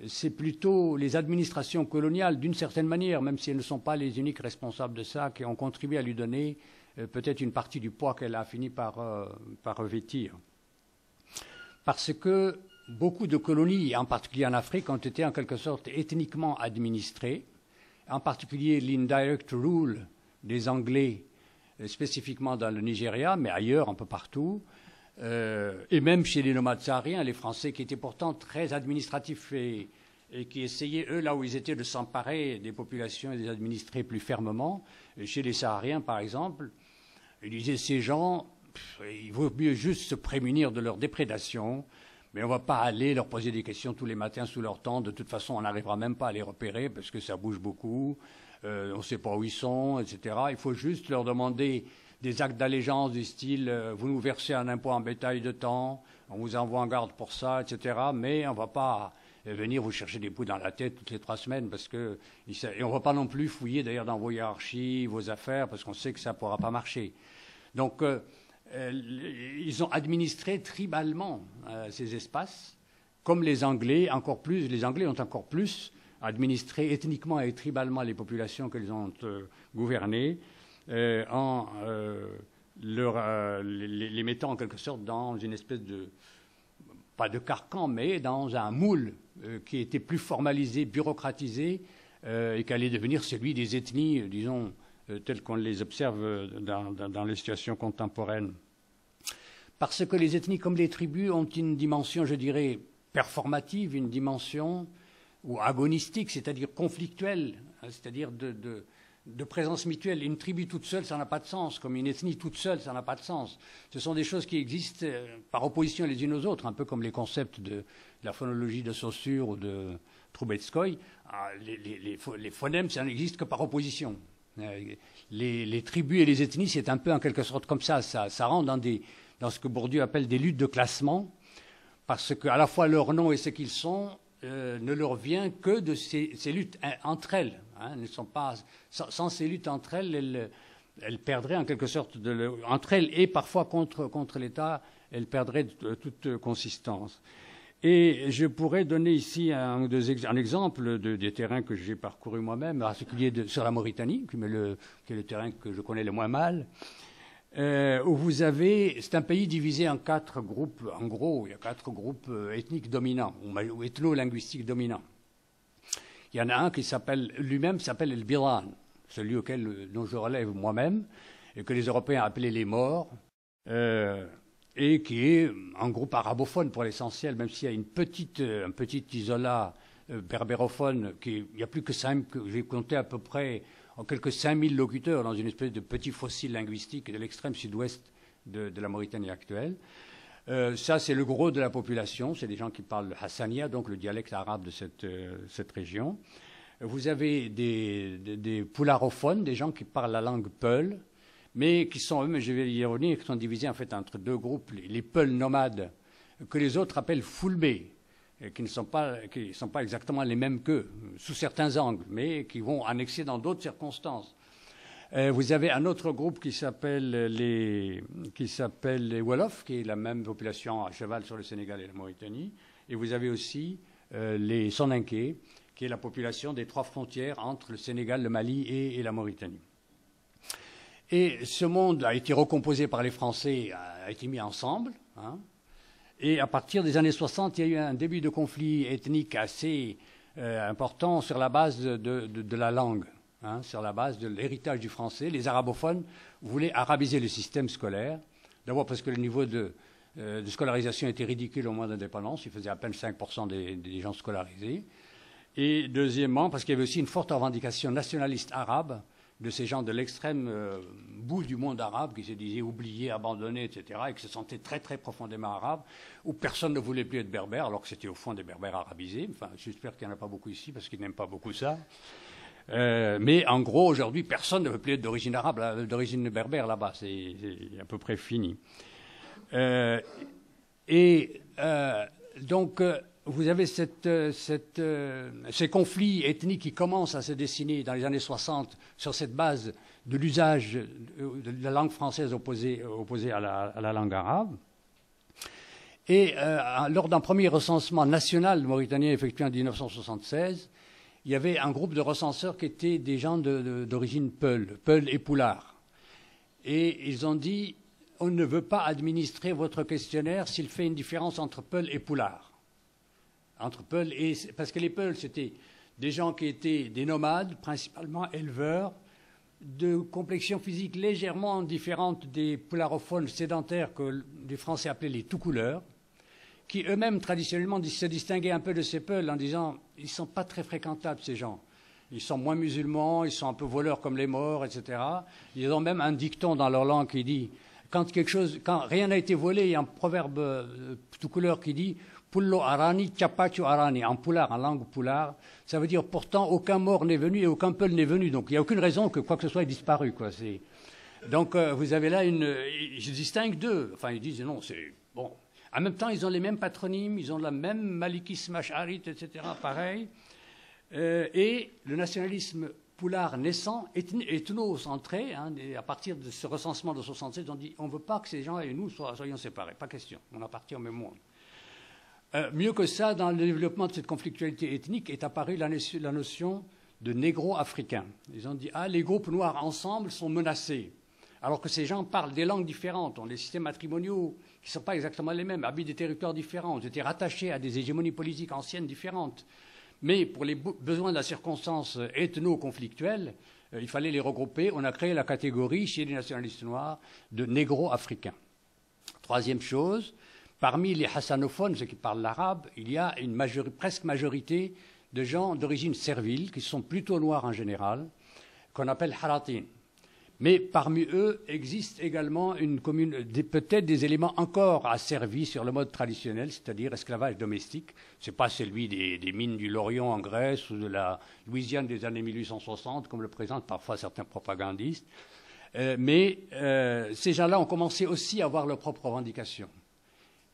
c'est plutôt les administrations coloniales, d'une certaine manière, même si elles ne sont pas les uniques responsables de ça, qui ont contribué à lui donner peut-être une partie du poids qu'elle a fini par revêtir. Parce que beaucoup de colonies, en particulier en Afrique, ont été en quelque sorte ethniquement administrées, en particulier l'indirect rule des Anglais, spécifiquement dans le Nigeria, mais ailleurs, un peu partout, et même chez les nomades sahariens, les Français qui étaient pourtant très administratifs et et qui essayaient, eux, là où ils étaient, de s'emparer des populations et des administrés plus fermement. Et chez les Sahariens, par exemple, ils disaient, ces gens, il vaut mieux juste se prémunir de leur déprédation, mais on ne va pas aller leur poser des questions tous les matins sous leur tente. De toute façon, on n'arrivera même pas à les repérer parce que ça bouge beaucoup, on ne sait pas où ils sont, etc. Il faut juste leur demander des actes d'allégeance du style vous nous versez un impôt en bétail de temps, on vous envoie en garde pour ça, etc. Mais on ne va pas venir vous chercher des poules dans la tête toutes les 3 semaines parce que et on ne va pas non plus fouiller d'ailleurs dans vos hiérarchies, vos affaires, parce qu'on sait que ça ne pourra pas marcher. Donc ils ont administré tribalement ces espaces, comme les Anglais, encore plus. Les Anglais ont encore plus administré ethniquement et tribalement les populations qu'ils ont gouvernées, en les mettant en quelque sorte dans une espèce de, pas de carcan, mais dans un moule qui était plus formalisé, bureaucratisé, et qui allait devenir celui des ethnies, disons, telles qu'on les observe dans les situations contemporaines. Parce que les ethnies comme les tribus ont une dimension, je dirais, performative, une dimension ou agonistique, c'est-à-dire conflictuelle, c'est-à-dire de présence mutuelle. Une tribu toute seule, ça n'a pas de sens, comme une ethnie toute seule, ça n'a pas de sens. Ce sont des choses qui existent par opposition les unes aux autres, un peu comme les concepts de la phonologie de Saussure ou de Troubetskoy. Les phonèmes, ça n'existe que par opposition. Les tribus et les ethnies, c'est un peu en quelque sorte comme ça. Ça rentre dans ce que Bourdieu appelle des luttes de classement, parce qu'à la fois leur nom et ce qu'ils sont ne leur vient que de ces luttes entre elles. Ne sont pas, sans ces luttes entre elles, elles perdraient en quelque sorte, entre elles et parfois contre l'État, elles perdraient toute consistance. Et je pourrais donner ici un exemple des terrains que j'ai parcourus moi-même, en particulier sur la Mauritanie, qui est le terrain que je connais le moins mal, où c'est un pays divisé en 4 groupes. En gros, il y a 4 groupes ethniques dominants, ou ethno-linguistiques dominants. Il y en a un qui lui-même s'appelle El Biran, celui dont je relève moi-même, et que les Européens appelaient les Maures, et qui est un groupe arabophone pour l'essentiel, même s'il y a un petit isolat berbérophone, il n'y a plus que 5, j'ai compté à peu près en quelques 5000 locuteurs dans une espèce de petit fossile linguistique de l'extrême sud-ouest de la Mauritanie actuelle. Ça, c'est le gros de la population, c'est des gens qui parlent le hassania, donc le dialecte arabe de cette région. Vous avez des poularophones, des gens qui parlent la langue peul, mais qui sont, eux, je vais y revenir, qui sont divisés en fait entre 2 groupes, les peuls nomades, que les autres appellent foulbés, qui ne sont pas exactement les mêmes qu'eux, sous certains angles, mais qui vont annexer dans d'autres circonstances. Vous avez un autre groupe qui s'appelle les Wolofs, qui est la même population à cheval sur le Sénégal et la Mauritanie, et vous avez aussi les Soninké, qui est la population des 3 frontières entre le Sénégal, le Mali et la Mauritanie. Et ce monde a été recomposé par les Français, a été mis ensemble. Et à partir des années 60, il y a eu un début de conflit ethnique assez important sur la base de la langue, sur la base de l'héritage du français. Les arabophones voulaient arabiser le système scolaire. D'abord parce que le niveau de scolarisation était ridicule au moment de l'indépendance. Il faisait à peine 5% des gens scolarisés. Et deuxièmement, parce qu'il y avait aussi une forte revendication nationaliste arabe de ces gens de l'extrême bout du monde arabe qui se disaient oubliés, abandonnés, etc., et qui se sentaient très, très profondément arabes, où personne ne voulait plus être berbère, alors que c'était au fond des berbères arabisés. Enfin, j'espère qu'il n'y en a pas beaucoup ici, parce qu'ils n'aiment pas beaucoup ça. Mais en gros, aujourd'hui, personne ne veut plus être d'origine arabe, d'origine berbère là-bas. C'est à peu près fini. Donc, vous avez ces conflits ethniques qui commencent à se dessiner dans les années 60 sur cette base de l'usage de la langue française opposée à la langue arabe. Et lors d'un premier recensement national mauritanien effectué en 1976, il y avait un groupe de recenseurs qui étaient des gens d'origine peul et poulard. Et ils ont dit, on ne veut pas administrer votre questionnaire s'il fait une différence entre peul et poulard. Parce que les peuls, c'était des gens qui étaient des nomades, principalement éleveurs, de complexion physique légèrement différente des poularophones sédentaires que les Français appelaient les tout-couleurs, qui eux-mêmes traditionnellement se distinguaient un peu de ces peuples en disant ils ne sont pas très fréquentables ces gens. Ils sont moins musulmans, ils sont un peu voleurs comme les morts, etc. Ils ont même un dicton dans leur langue qui dit quand rien n'a été volé, il y a un proverbe tout couleur qui dit Pullo arani, chapachu arani, en poulard, en langue poulard. Ça veut dire pourtant aucun mort n'est venu et aucun peuple n'est venu. Donc il n'y a aucune raison que quoi que ce soit ait disparu, quoi. Donc vous avez là je distingue deux. Enfin ils disent non, c'est bon. En même temps, ils ont les mêmes patronymes, ils ont la même malikisme ash'arit, etc. Pareil. Et le nationalisme poulard naissant, ethnocentré, hein, à partir de ce recensement de 67, on dit on ne veut pas que ces gens et nous soyons séparés. Pas question. On appartient au même monde. Mieux que ça, dans le développement de cette conflictualité ethnique est apparue la notion de négro-africain. Ils ont dit les groupes noirs ensemble sont menacés. Alors que ces gens parlent des langues différentes, ont des systèmes matrimoniaux qui ne sont pas exactement les mêmes, habitent des territoires différents, ont été rattachés à des hégémonies politiques anciennes différentes. Mais pour les besoins de la circonstance ethno-conflictuelle, il fallait les regrouper. On a créé la catégorie, chez les nationalistes noirs, de négro-africains. Troisième chose, parmi les hassanophones, ceux qui parlent l'arabe, il y a une presque majorité de gens d'origine servile, qui sont plutôt noirs en général, qu'on appelle haratin. Mais parmi eux existe également peut-être des éléments encore asservis sur le mode traditionnel, c'est-à-dire esclavage domestique. Ce n'est pas celui des mines du Lorient en Grèce ou de la Louisiane des années 1860, comme le présentent parfois certains propagandistes. Mais ces gens-là ont commencé aussi à avoir leurs propres revendications.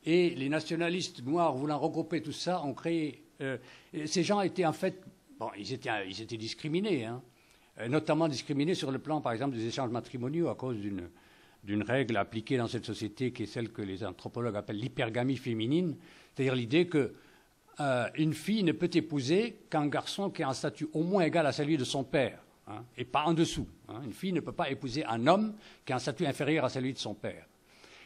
Et les nationalistes noirs voulant regrouper tout ça ont créé... ces gens étaient en fait... Bon, ils étaient discriminés, hein. Notamment discriminés sur le plan, par exemple, des échanges matrimoniaux à cause d'une règle appliquée dans cette société qui est celle que les anthropologues appellent l'hypergamie féminine, c'est-à-dire l'idée qu'une fille ne peut épouser qu'un garçon qui a un statut au moins égal à celui de son père, hein, et pas en dessous. Hein. Une fille ne peut pas épouser un homme qui a un statut inférieur à celui de son père.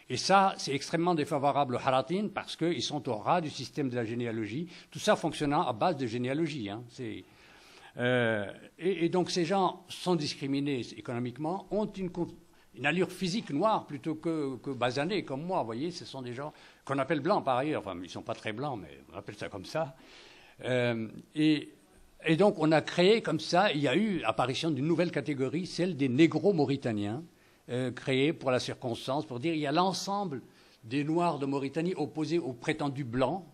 Et ça, c'est extrêmement défavorable aux haratin parce qu'ils sont au ras du système de la généalogie, tout ça fonctionnant à base de généalogie. Hein. Et donc ces gens sont discriminés économiquement, ont une allure physique noire plutôt que basanée, comme moi. Vous voyez, ce sont des gens qu'on appelle blancs par ailleurs. Enfin, ils ne sont pas très blancs, mais on appelle ça comme ça. Et donc on a créé comme ça, il y a eu l'apparition d'une nouvelle catégorie, celle des négro-mauritaniens, créée pour la circonstance, pour dire il y a l'ensemble des Noirs de Mauritanie opposés aux prétendus blancs,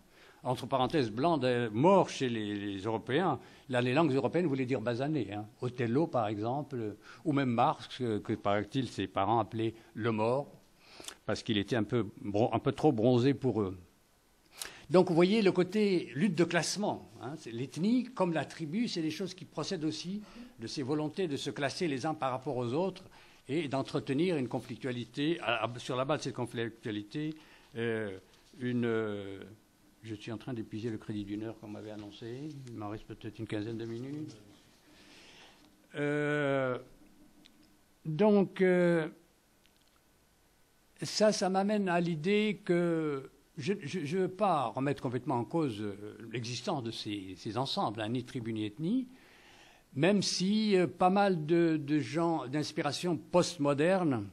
entre parenthèses, blancs morts chez les Européens. Là, les langues européennes voulaient dire basané. Hein. Othello, par exemple, ou même Marx, que paraît-il, ses parents appelaient le mort, parce qu'il était un peu trop bronzé pour eux. Donc, vous voyez le côté lutte de classement. Hein. L'ethnie, comme la tribu, c'est des choses qui procèdent aussi de ces volontés de se classer les uns par rapport aux autres et d'entretenir une conflictualité, sur la base de cette conflictualité, je suis en train d'épuiser le crédit d'une heure qu'on m'avait annoncé. Il m'en reste peut-être une quinzaine de minutes. Donc, ça m'amène à l'idée que je ne veux pas remettre complètement en cause l'existence de ces ensembles, hein, ni tribu ni ethnie, même si pas mal de gens d'inspiration postmoderne.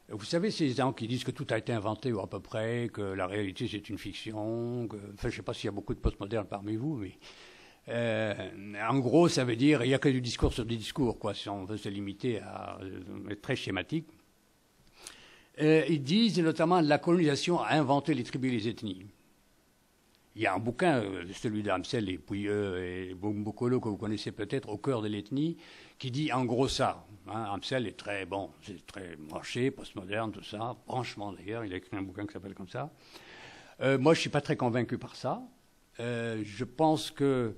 Vous savez, ces gens qui disent que tout a été inventé ou à peu près, que la réalité c'est une fiction, enfin je ne sais pas s'il y a beaucoup de postmodernes parmi vous, mais en gros ça veut dire il n'y a que du discours sur des discours, quoi, si on veut se limiter à être très schématique. Ils disent notamment la colonisation a inventé les tribus et les ethnies. Il y a un bouquin, celui d'Amsel et Pouilleux et Boukolo, que vous connaissez peut-être, Au cœur de l'ethnie, qui dit en gros ça. Hein, Amsel est très bon, c'est très branché, postmoderne, tout ça, branchement d'ailleurs, il a écrit un bouquin qui s'appelle comme ça. Moi, je ne suis pas très convaincu par ça. Je pense que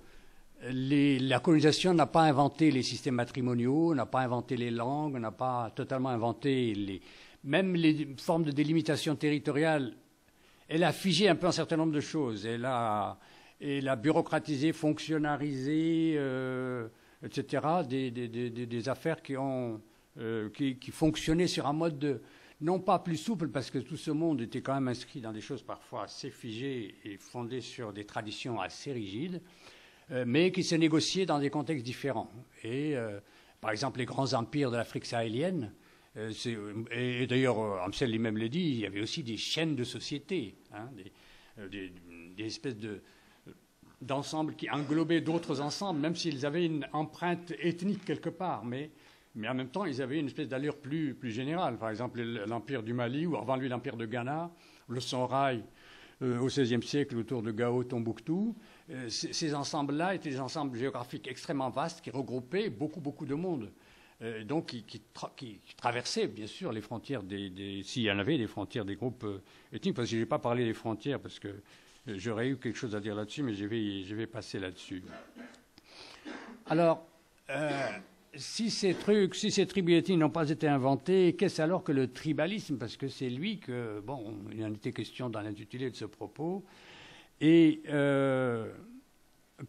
la colonisation n'a pas inventé les systèmes matrimoniaux, n'a pas inventé les langues, n'a pas totalement inventé même les formes de délimitation territoriale. Elle a figé un peu un certain nombre de choses. Elle a bureaucratisé, fonctionnalisé, etc. Des affaires qui fonctionnaient sur un mode non pas plus souple, parce que tout ce monde était quand même inscrit dans des choses parfois assez figées et fondées sur des traditions assez rigides, mais qui se négociaient dans des contextes différents. Et par exemple, les grands empires de l'Afrique sahélienne, et d'ailleurs, Amsel lui-même le dit, il y avait aussi des chaînes de sociétés. Hein, des espèces d'ensembles qui englobaient d'autres ensembles, même s'ils avaient une empreinte ethnique quelque part, mais en même temps, ils avaient une espèce d'allure plus générale. Par exemple, l'Empire du Mali, ou avant lui l'Empire de Ghana, le Songhai au XVIe siècle autour de Gao, Tombouctou. Ces ensembles-là étaient des ensembles géographiques extrêmement vastes qui regroupaient beaucoup de monde. Donc qui traversaient, bien sûr, les frontières s'il y en avait, des frontières des groupes ethniques. Parce que je n'ai pas parlé des frontières, parce que j'aurais eu quelque chose à dire là-dessus, mais je vais passer là-dessus. Alors, si ces tribus ethniques n'ont pas été inventés, qu'est-ce alors que le tribalisme? Parce que c'est lui que, bon, il en était question dans l'intitulé de ce propos. Et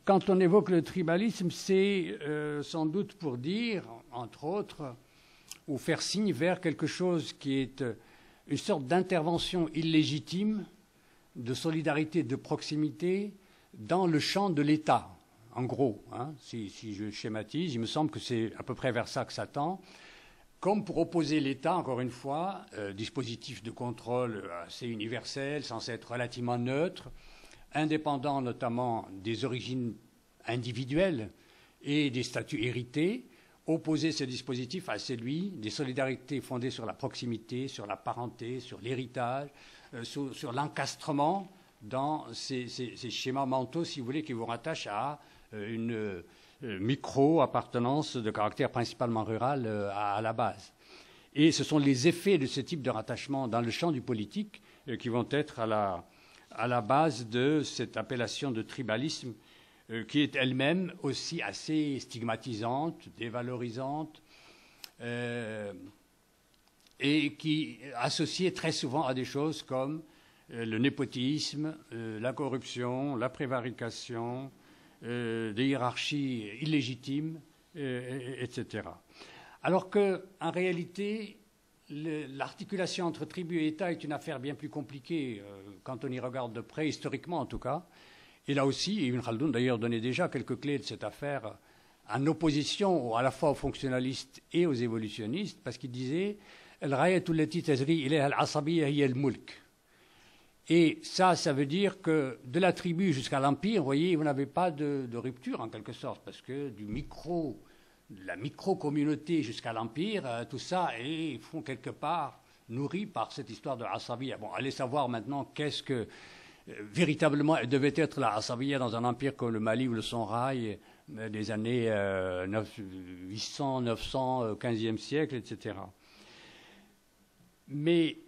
quand on évoque le tribalisme, c'est sans doute pour dire, entre autres, ou faire signe vers quelque chose qui est une sorte d'intervention illégitime, de solidarité, de proximité, dans le champ de l'État. En gros, hein, si je schématise, il me semble que c'est à peu près vers ça que ça tend, comme pour opposer l'État, encore une fois, dispositif de contrôle assez universel, censé être relativement neutre, indépendant notamment des origines individuelles et des statuts hérités, opposer ce dispositif à celui des solidarités fondées sur la proximité, sur la parenté, sur l'héritage, sur l'encastrement dans ces schémas mentaux, si vous voulez, qui vous rattachent à une micro-appartenance de caractère principalement rural à la base. Et ce sont les effets de ce type de rattachement dans le champ du politique qui vont être à la base de cette appellation de tribalisme qui est elle-même aussi assez stigmatisante, dévalorisante, et qui est associée très souvent à des choses comme le népotisme, la corruption, la prévarication, des hiérarchies illégitimes, etc. Alors qu'en réalité, l'articulation entre tribus et État est une affaire bien plus compliquée quand on y regarde de près, historiquement en tout cas. Et là aussi, Ibn Khaldoun d'ailleurs donnait déjà quelques clés de cette affaire en opposition à la fois aux fonctionnalistes et aux évolutionnistes, parce qu'il disait « El-Rayatul lati tajri ilayha al-asabiyya hiya al-mulk ». Et ça veut dire que de la tribu jusqu'à l'empire, vous voyez, vous n'avez pas de rupture en quelque sorte, parce que de la micro-communauté jusqu'à l'empire, tout ça est quelque part nourri par cette histoire de Asabiyya. Bon, allez savoir maintenant qu'est-ce que véritablement elle devait être la Asabiyya dans un empire comme le Mali ou le Songhai des années 800, 900, 15e siècle, etc. Mais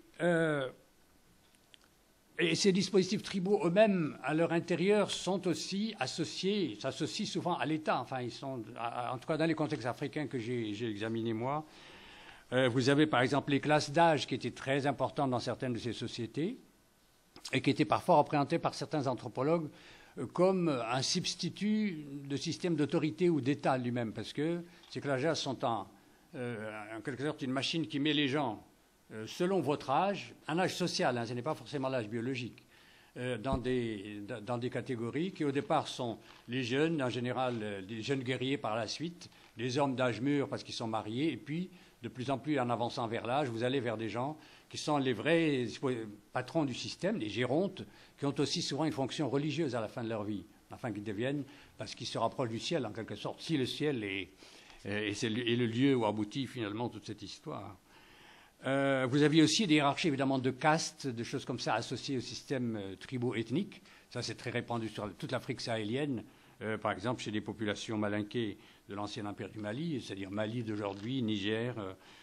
et ces dispositifs tribaux eux-mêmes, à leur intérieur, sont aussi s'associent souvent à l'État. Enfin, ils sont, en tout cas dans les contextes africains que j'ai examinés moi. Vous avez par exemple les classes d'âge qui étaient très importantes dans certaines de ces sociétés et qui étaient parfois représentées par certains anthropologues comme un substitut de système d'autorité ou d'État lui-même, parce que ces classes d'âge sont en quelque sorte une machine qui met les gens selon votre âge, un âge social, hein, ce n'est pas forcément l'âge biologique, dans des catégories qui au départ sont les jeunes, en général des jeunes guerriers par la suite, les hommes d'âge mûr parce qu'ils sont mariés, et puis de plus en plus en avançant vers l'âge, vous allez vers des gens qui sont les vrais patrons du système, les gérontes, qui ont aussi souvent une fonction religieuse à la fin de leur vie, afin qu'ils deviennent, parce qu'ils se rapprochent du ciel en quelque sorte, si le ciel est le lieu où aboutit finalement toute cette histoire. Vous aviez aussi des hiérarchies évidemment de castes, de choses comme ça associées au système tribo-ethnique. Ça c'est très répandu sur toute l'Afrique sahélienne, par exemple chez les populations malinquées de l'ancien empire du Mali, c'est-à-dire Mali d'aujourd'hui, Niger,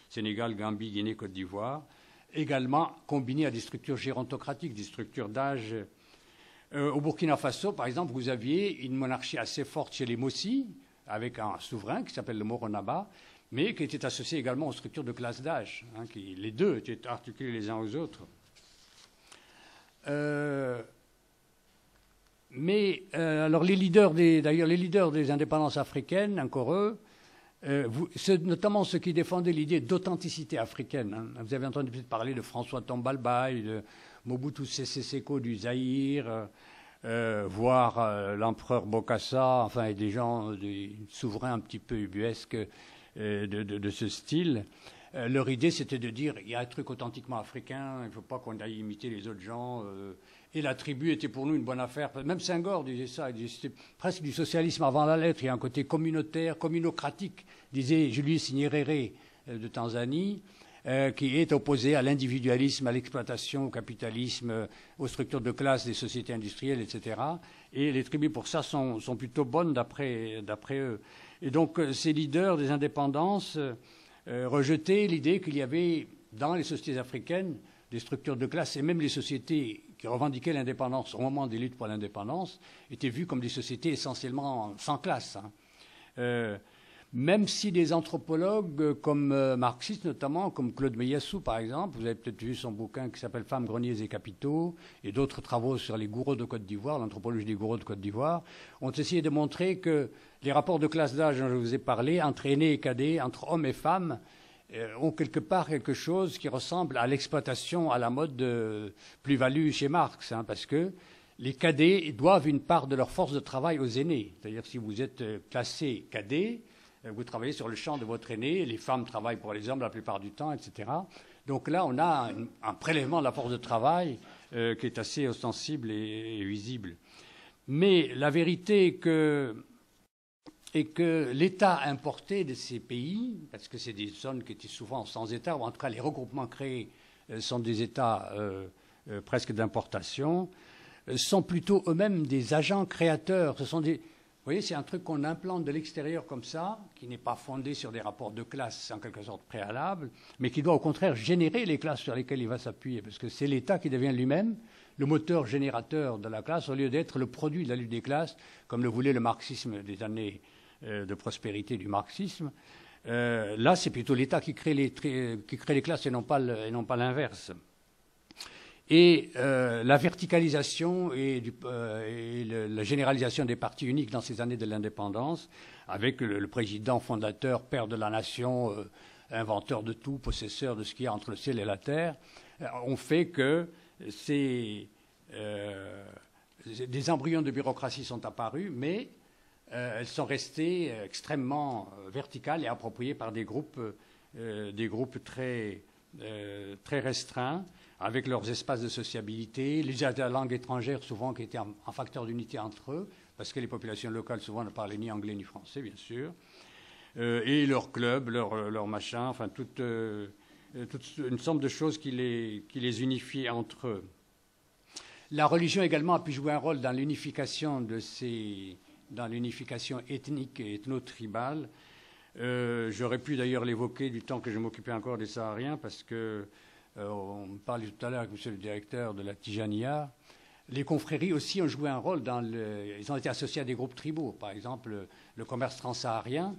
Sénégal, Gambie, Guinée, Côte d'Ivoire, également combinées à des structures gérontocratiques, des structures d'âge. Au Burkina Faso, par exemple, vous aviez une monarchie assez forte chez les Mossi, avec un souverain qui s'appelle le Moronaba, mais qui était associé également aux structures de classe d'âge, hein, les deux étaient articulés les uns aux autres. Alors les leaders des indépendances africaines, encore eux, notamment ceux qui défendaient l'idée d'authenticité africaine. Hein. Vous avez entendu peut-être parler de François Tombalbaye, de Mobutu Sese Seko du Zaïre, voire l'empereur Bokassa, enfin, et des souverains un petit peu ubuesques de ce style. Leur idée, c'était de dire, il y a un truc authentiquement africain, il ne faut pas qu'on aille imiter les autres gens. Et la tribu était pour nous une bonne affaire. Même Senghor disait ça, il disait c'était presque du socialisme avant la lettre. Il y a un côté communautaire, communocratique, disait Julius Nyerere de Tanzanie, qui est opposé à l'individualisme, à l'exploitation, au capitalisme, aux structures de classe des sociétés industrielles, etc. Et les tribus, pour ça, sont plutôt bonnes d'après eux. Et donc, ces leaders des indépendances rejetaient l'idée qu'il y avait, dans les sociétés africaines, des structures de classe, et même les sociétés qui revendiquaient l'indépendance au moment des luttes pour l'indépendance étaient vues comme des sociétés essentiellement sans classe. Même si des anthropologues comme marxistes notamment, comme Claude Meilhassou par exemple, vous avez peut-être vu son bouquin qui s'appelle Femmes, greniers et capitaux, et d'autres travaux sur les gourous de Côte d'Ivoire, l'anthropologie des gourous de Côte d'Ivoire, ont essayé de montrer que les rapports de classe d'âge dont je vous ai parlé, entre aînés et cadets, entre hommes et femmes, ont quelque part quelque chose qui ressemble à l'exploitation à la mode de plus-value chez Marx, parce que les cadets doivent une part de leur force de travail aux aînés. C'est-à-dire si vous êtes classé cadet, vous travaillez sur le champ de votre aîné, les femmes travaillent pour les hommes la plupart du temps, etc. Donc là, on a un prélèvement de la force de travail qui est assez ostensible et visible. Mais la vérité est que l'État importé de ces pays, parce que c'est des zones qui étaient souvent sans État, ou en tout cas les regroupements créés sont des États presque d'importation, sont plutôt eux-mêmes des agents créateurs. Ce sont des... Vous voyez, c'est un truc qu'on implante de l'extérieur comme ça, qui n'est pas fondé sur des rapports de classe en quelque sorte préalables, mais qui doit au contraire générer les classes sur lesquelles il va s'appuyer, parce que c'est l'État qui devient lui-même le moteur générateur de la classe, au lieu d'être le produit de la lutte des classes, comme le voulait le marxisme des années de prospérité du marxisme. Là, c'est plutôt l'État qui crée les classes et non pas l'inverse. Et la verticalisation et la généralisation des partis uniques dans ces années de l'indépendance, avec le président fondateur, père de la nation, inventeur de tout, possesseur de ce qu'il y a entre le ciel et la terre, ont fait que des embryons de bureaucratie sont apparus, mais elles sont restées extrêmement verticales et appropriées par des groupes très restreints, avec leurs espaces de sociabilité, l'usage de la langue étrangère souvent qui était un facteur d'unité entre eux, parce que les populations locales souvent ne parlaient ni anglais ni français, bien sûr, et leurs clubs, leurs machins, enfin toute une somme de choses qui les unifiaient entre eux. La religion également a pu jouer un rôle dans l'unification ethnique et ethno-tribale. J'aurais pu d'ailleurs l'évoquer du temps que je m'occupais encore des Sahariens, parce que on me parlait tout à l'heure avec monsieur le directeur de la Tijaniya. Les confréries aussi ont joué un rôle ils ont été associés à des groupes tribaux. Par exemple, le commerce transsaharien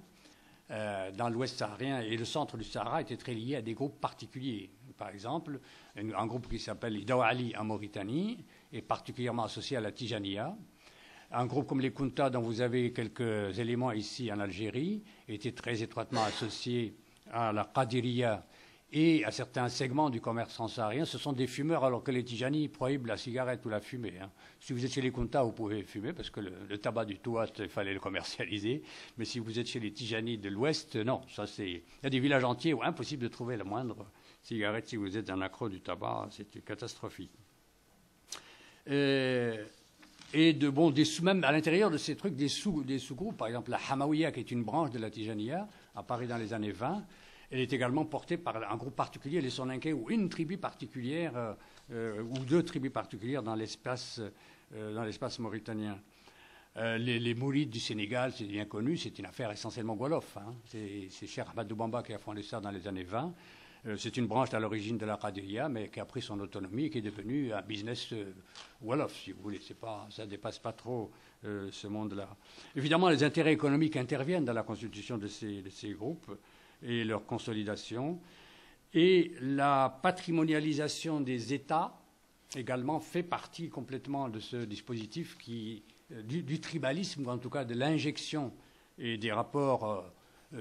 dans l'ouest saharien et le centre du Sahara étaient très liés à des groupes particuliers. Par exemple, un groupe qui s'appelle les Dawali en Mauritanie est particulièrement associé à la Tijaniya. Un groupe comme les Kunta, dont vous avez quelques éléments ici en Algérie, était très étroitement associé à la Qadiriya et à certains segments du commerce transsaharien. Ce sont des fumeurs, alors que les Tijanis prohibent la cigarette ou la fumée. Si vous êtes chez les Kunta, vous pouvez fumer, parce que le tabac du Touat, il fallait le commercialiser. Mais si vous êtes chez les Tijanis de l'Ouest, non. Il y a des villages entiers où impossible de trouver la moindre cigarette. Si vous êtes un accro du tabac, c'est catastrophique. Et même à l'intérieur de ces trucs, des sous-groupes. Par exemple, la Hamawiya, qui est une branche de la Tijaniya, apparaît dans les années 20. Elle est également portée par un groupe particulier, les Soninké, ou une tribu particulière, ou deux tribus particulières dans l'espace mauritanien. Les Mourides du Sénégal, c'est bien connu, c'est une affaire essentiellement wolof. C'est Cheikh Ahmadou Bamba qui a fondé ça dans les années 20. C'est une branche à l'origine de la Qadiriya, mais qui a pris son autonomie et qui est devenue un business wolof, si vous voulez. Ça ne dépasse pas trop ce monde-là. Évidemment, les intérêts économiques interviennent dans la constitution de ces groupes et leur consolidation. Et la patrimonialisation des États également fait partie complètement de ce dispositif du tribalisme, ou en tout cas de l'injection et des rapports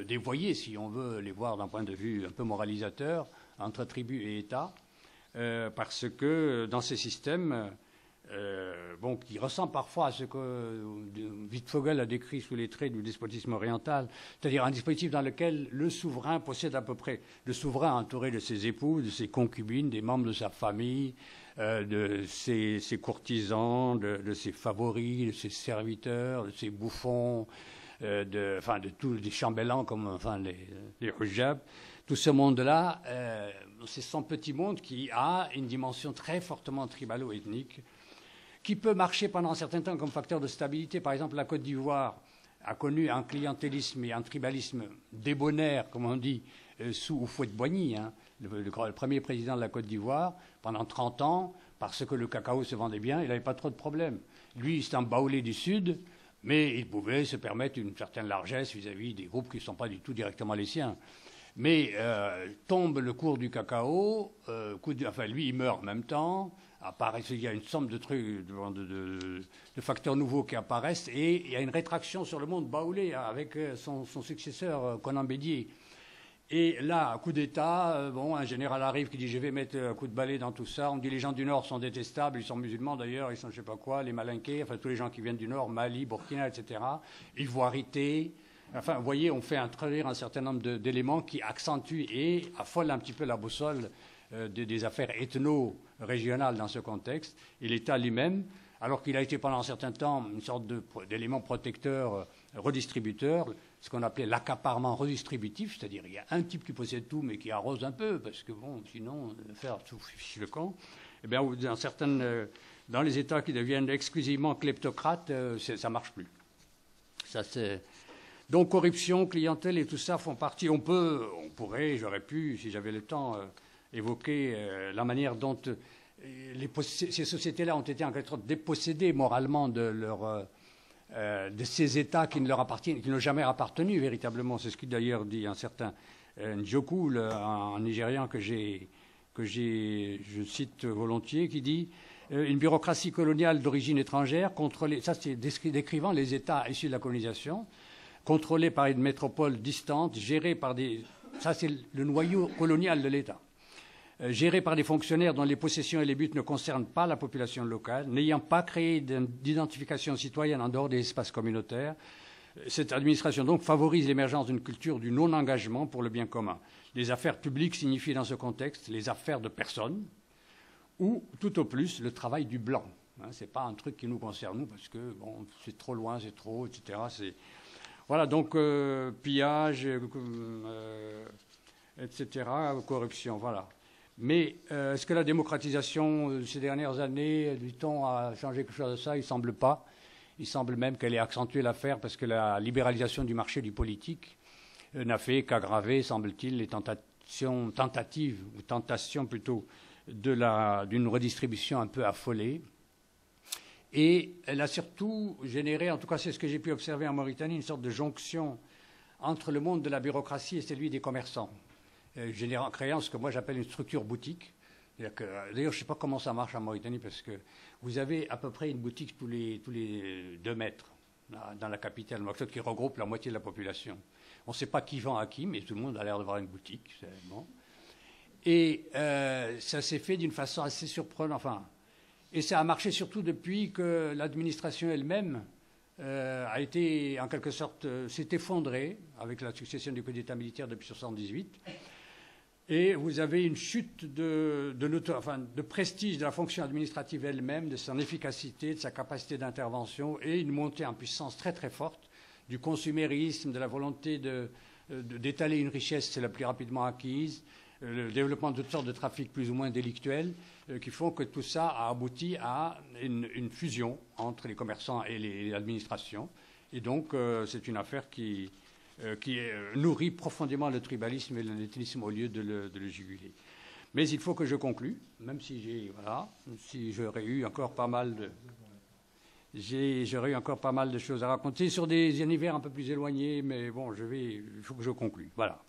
dévoyés, si on veut les voir d'un point de vue un peu moralisateur, entre tribus et États, parce que dans ces systèmes, bon, qui ressemble parfois à ce que Wittfogel a décrit sous les traits du despotisme oriental, c'est-à-dire un dispositif dans lequel le souverain possède à peu près, le souverain entouré de ses épouses, de ses concubines, des membres de sa famille, de ses courtisans, de ses favoris, de ses serviteurs, de ses bouffons, de tous les chambellans comme les hujab. Tout ce monde-là, c'est son petit monde qui a une dimension très fortement tribalo-ethnique, qui peut marcher pendant un certain temps comme facteur de stabilité. Par exemple, la Côte d'Ivoire a connu un clientélisme et un tribalisme débonnaire, comme on dit, sous Houphouët-Boigny, hein, le premier président de la Côte d'Ivoire, pendant 30 ans, parce que le cacao se vendait bien, il n'avait pas trop de problèmes. Lui, c'est un baoulé du Sud, mais il pouvait se permettre une certaine largesse vis-à-vis des groupes qui ne sont pas du tout directement les siens. Mais tombe le cours du cacao, lui, il meurt en même temps. Il y a une somme de trucs, de facteurs nouveaux qui apparaissent, et il y a une rétraction sur le monde baoulé avec son successeur, Conan Bédier. Et là, coup d'État, un général arrive qui dit « je vais mettre un coup de balai dans tout ça ». On dit « les gens du Nord sont détestables, ils sont musulmans d'ailleurs, ils sont je sais pas quoi, les Malinqués, enfin tous les gens qui viennent du Nord, Mali, Burkina, etc. Ivoirité ». Enfin, vous voyez, on fait introduire un certain nombre d'éléments qui accentuent et affolent un petit peu la boussole des affaires ethno-régionales dans ce contexte. Et l'État lui-même, alors qu'il a été pendant un certain temps une sorte d'élément protecteur, redistributeur, ce qu'on appelait l'accaparement redistributif, c'est-à-dire il y a un type qui possède tout mais qui arrose un peu, parce que bon, sinon, faire tout fiche le camp. Eh bien, dans les États qui deviennent exclusivement kleptocrates, ça ne marche plus. Ça, c'est... Donc corruption, clientèle et tout ça font partie. On pourrait, j'aurais pu, si j'avais le temps, évoquer la manière dont ces sociétés-là ont été en quelque sorte dépossédées moralement de ces États qui ne leur appartiennent, qui n'ont jamais appartenu véritablement. C'est ce que d'ailleurs dit un certain Njoku, un Nigérian que je cite volontiers, qui dit une bureaucratie coloniale d'origine étrangère contrôlée. Ça, c'est décrivant les États issus de la colonisation, contrôlés par une métropole distante, gérée par des... Ça, c'est le noyau colonial de l'État. Gérée par des fonctionnaires dont les possessions et les buts ne concernent pas la population locale, n'ayant pas créé d'identification citoyenne en dehors des espaces communautaires. Cette administration, donc, favorise l'émergence d'une culture du non-engagement pour le bien commun. Les affaires publiques signifient dans ce contexte les affaires de personnes ou, tout au plus, le travail du blanc. Ce n'est pas un truc qui nous concerne, nous, parce que bon, c'est trop loin, c'est trop, etc. Voilà, donc pillage, etc., corruption, voilà. Mais est-ce que la démocratisation ces dernières années, dit-on, a changé quelque chose de ça? Il ne semble pas. Il semble même qu'elle ait accentué l'affaire parce que la libéralisation du marché du politique n'a fait qu'aggraver, semble-t-il, les tentatives, ou tentations plutôt, d'une redistribution un peu affolée. Et elle a surtout généré, en tout cas c'est ce que j'ai pu observer en Mauritanie, une sorte de jonction entre le monde de la bureaucratie et celui des commerçants, créant ce que moi j'appelle une structure boutique. D'ailleurs, je ne sais pas comment ça marche en Mauritanie, parce que vous avez à peu près une boutique tous les 2 mètres dans la capitale, qui regroupe la moitié de la population. On ne sait pas qui vend à qui, mais tout le monde a l'air d'avoir une boutique. Bon. Et ça s'est fait d'une façon assez surprenante. Et ça a marché surtout depuis que l'administration elle-même a été, en quelque sorte, s'est effondrée avec la succession du coup d'État militaire depuis 1978. Et vous avez une chute de prestige de la fonction administrative elle-même, de son efficacité, de sa capacité d'intervention, et une montée en puissance très très forte du consumérisme, de la volonté d'étaler une richesse la plus rapidement acquise, le développement de toutes sortes de trafics plus ou moins délictuels, qui font que tout ça a abouti à une fusion entre les commerçants et l'administration. Et donc, c'est une affaire qui nourrit profondément le tribalisme et l'ethnisme au lieu de le juguler. Mais il faut que je conclue, même si j'aurais eu encore pas mal de choses à raconter sur des univers un peu plus éloignés, mais bon, il faut que je conclue. Voilà.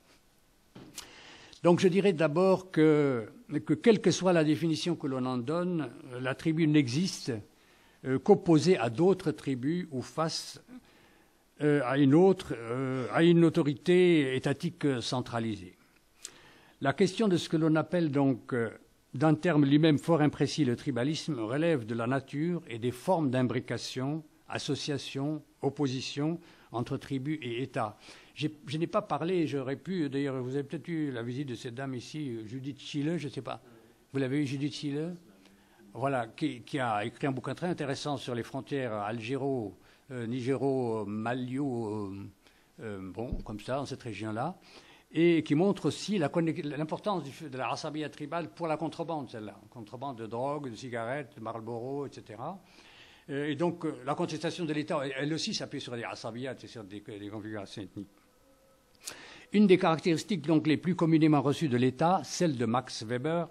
Donc je dirais d'abord que quelle que soit la définition que l'on en donne, la tribu n'existe qu'opposée à d'autres tribus ou face à une autorité étatique centralisée. La question de ce que l'on appelle donc d'un terme lui-même fort imprécis, le tribalisme relève de la nature et des formes d'imbrication, association, opposition entre tribus et États. Je n'ai pas parlé, j'aurais pu, d'ailleurs, vous avez peut-être eu la visite de cette dame ici, Judith Schiele, je ne sais pas. Vous l'avez eu, Judith Schiele? Voilà, qui a écrit un bouquin très intéressant sur les frontières algéro, nigéro, malio, bon, comme ça, dans cette région-là, et qui montre aussi l'importance de la Asabia tribale pour la contrebande, celle-là. Contrebande de drogue, de cigarettes, de Marlboro, etc. Et donc, la contestation de l'État, elle aussi s'appuie sur les Asabiyat et sur des configurations ethniques. Une des caractéristiques donc les plus communément reçues de l'État, celle de Max Weber,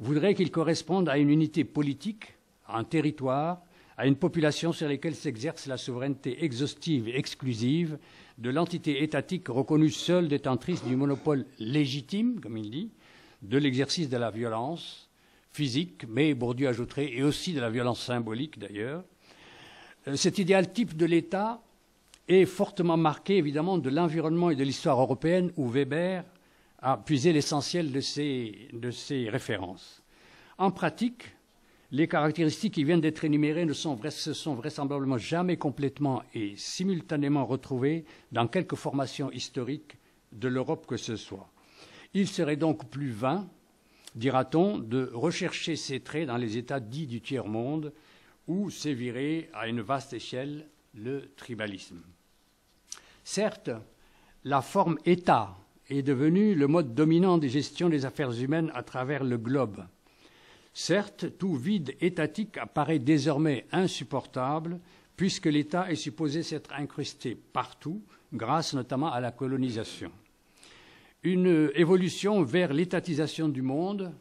voudrait qu'il corresponde à une unité politique, à un territoire, à une population sur laquelle s'exerce la souveraineté exhaustive et exclusive de l'entité étatique reconnue seule détentrice du monopole légitime, comme il dit, de l'exercice de la violence physique, mais Bourdieu ajouterait, et aussi de la violence symbolique d'ailleurs. Cet idéal type de l'État est fortement marqué évidemment de l'environnement et de l'histoire européenne où Weber a puisé l'essentiel de ses références. En pratique, les caractéristiques qui viennent d'être énumérées ne se sont vraisemblablement jamais complètement et simultanément retrouvées dans quelque formation historique de l'Europe que ce soit. Il serait donc plus vain, dira-t-on, de rechercher ces traits dans les États dits du tiers-monde où sévirait à une vaste échelle le tribalisme. Certes, la forme État est devenue le mode dominant des gestions des affaires humaines à travers le globe. Certes, tout vide étatique apparaît désormais insupportable puisque l'État est supposé s'être incrusté partout, grâce notamment à la colonisation. Une évolution vers l'étatisation du monde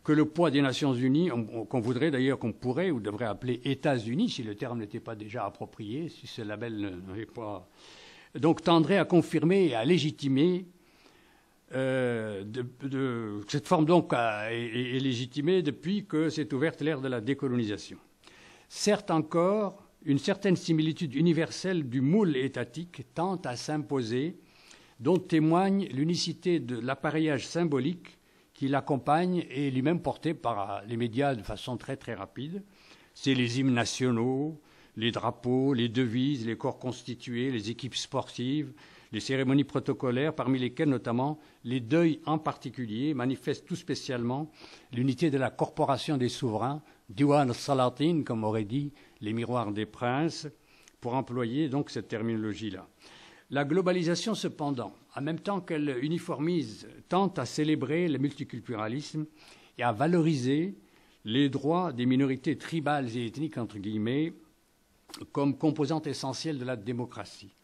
que le poids des Nations Unies, qu'on voudrait d'ailleurs, qu'on pourrait ou devrait appeler États-Unis, si le terme n'était pas déjà approprié, si ce label n'avait pas... Donc tendrait à confirmer et à légitimer cette forme donc est légitimée depuis que s'est ouverte l'ère de la décolonisation. Certes encore, une certaine similitude universelle du moule étatique tente à s'imposer, dont témoigne l'unicité de l'appareillage symbolique qui l'accompagne et lui-même porté par les médias de façon très très rapide. C'est les hymnes nationaux, les drapeaux, les devises, les corps constitués, les équipes sportives, les cérémonies protocolaires, parmi lesquelles notamment les deuils en particulier, manifestent tout spécialement l'unité de la corporation des souverains, Diwan Salatin, comme aurait dit les miroirs des princes, pour employer donc cette terminologie-là. La globalisation, cependant, en même temps qu'elle uniformise, tente à célébrer le multiculturalisme et à valoriser les droits des minorités tribales et ethniques, entre guillemets, comme composante essentielle de la démocratie.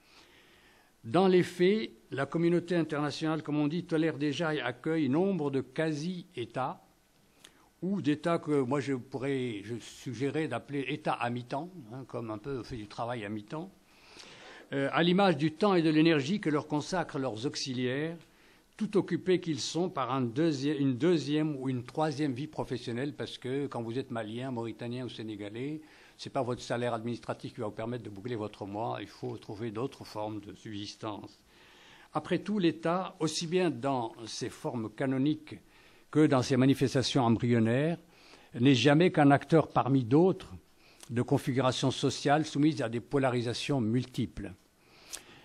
Dans les faits, la communauté internationale, comme on dit, tolère déjà et accueille nombre de quasi-États ou d'États que moi je suggérerais d'appeler États à mi-temps, comme un peu fait du travail à mi-temps, à l'image du temps et de l'énergie que leur consacrent leurs auxiliaires, tout occupés qu'ils sont par une deuxième ou une troisième vie professionnelle, parce que quand vous êtes malien, mauritanien ou sénégalais, ce n'est pas votre salaire administratif qui va vous permettre de boucler votre mois, il faut trouver d'autres formes de subsistance. Après tout, l'État, aussi bien dans ses formes canoniques que dans ses manifestations embryonnaires, n'est jamais qu'un acteur parmi d'autres de configurations sociales soumises à des polarisations multiples.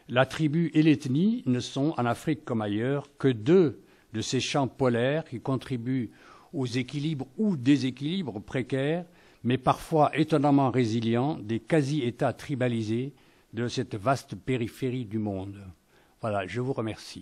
La tribu et l'ethnie ne sont, en Afrique comme ailleurs, que deux de ces champs polaires qui contribuent aux équilibres ou déséquilibres précaires, mais parfois étonnamment résilients, des quasi-États tribalisés de cette vaste périphérie du monde. Voilà, je vous remercie.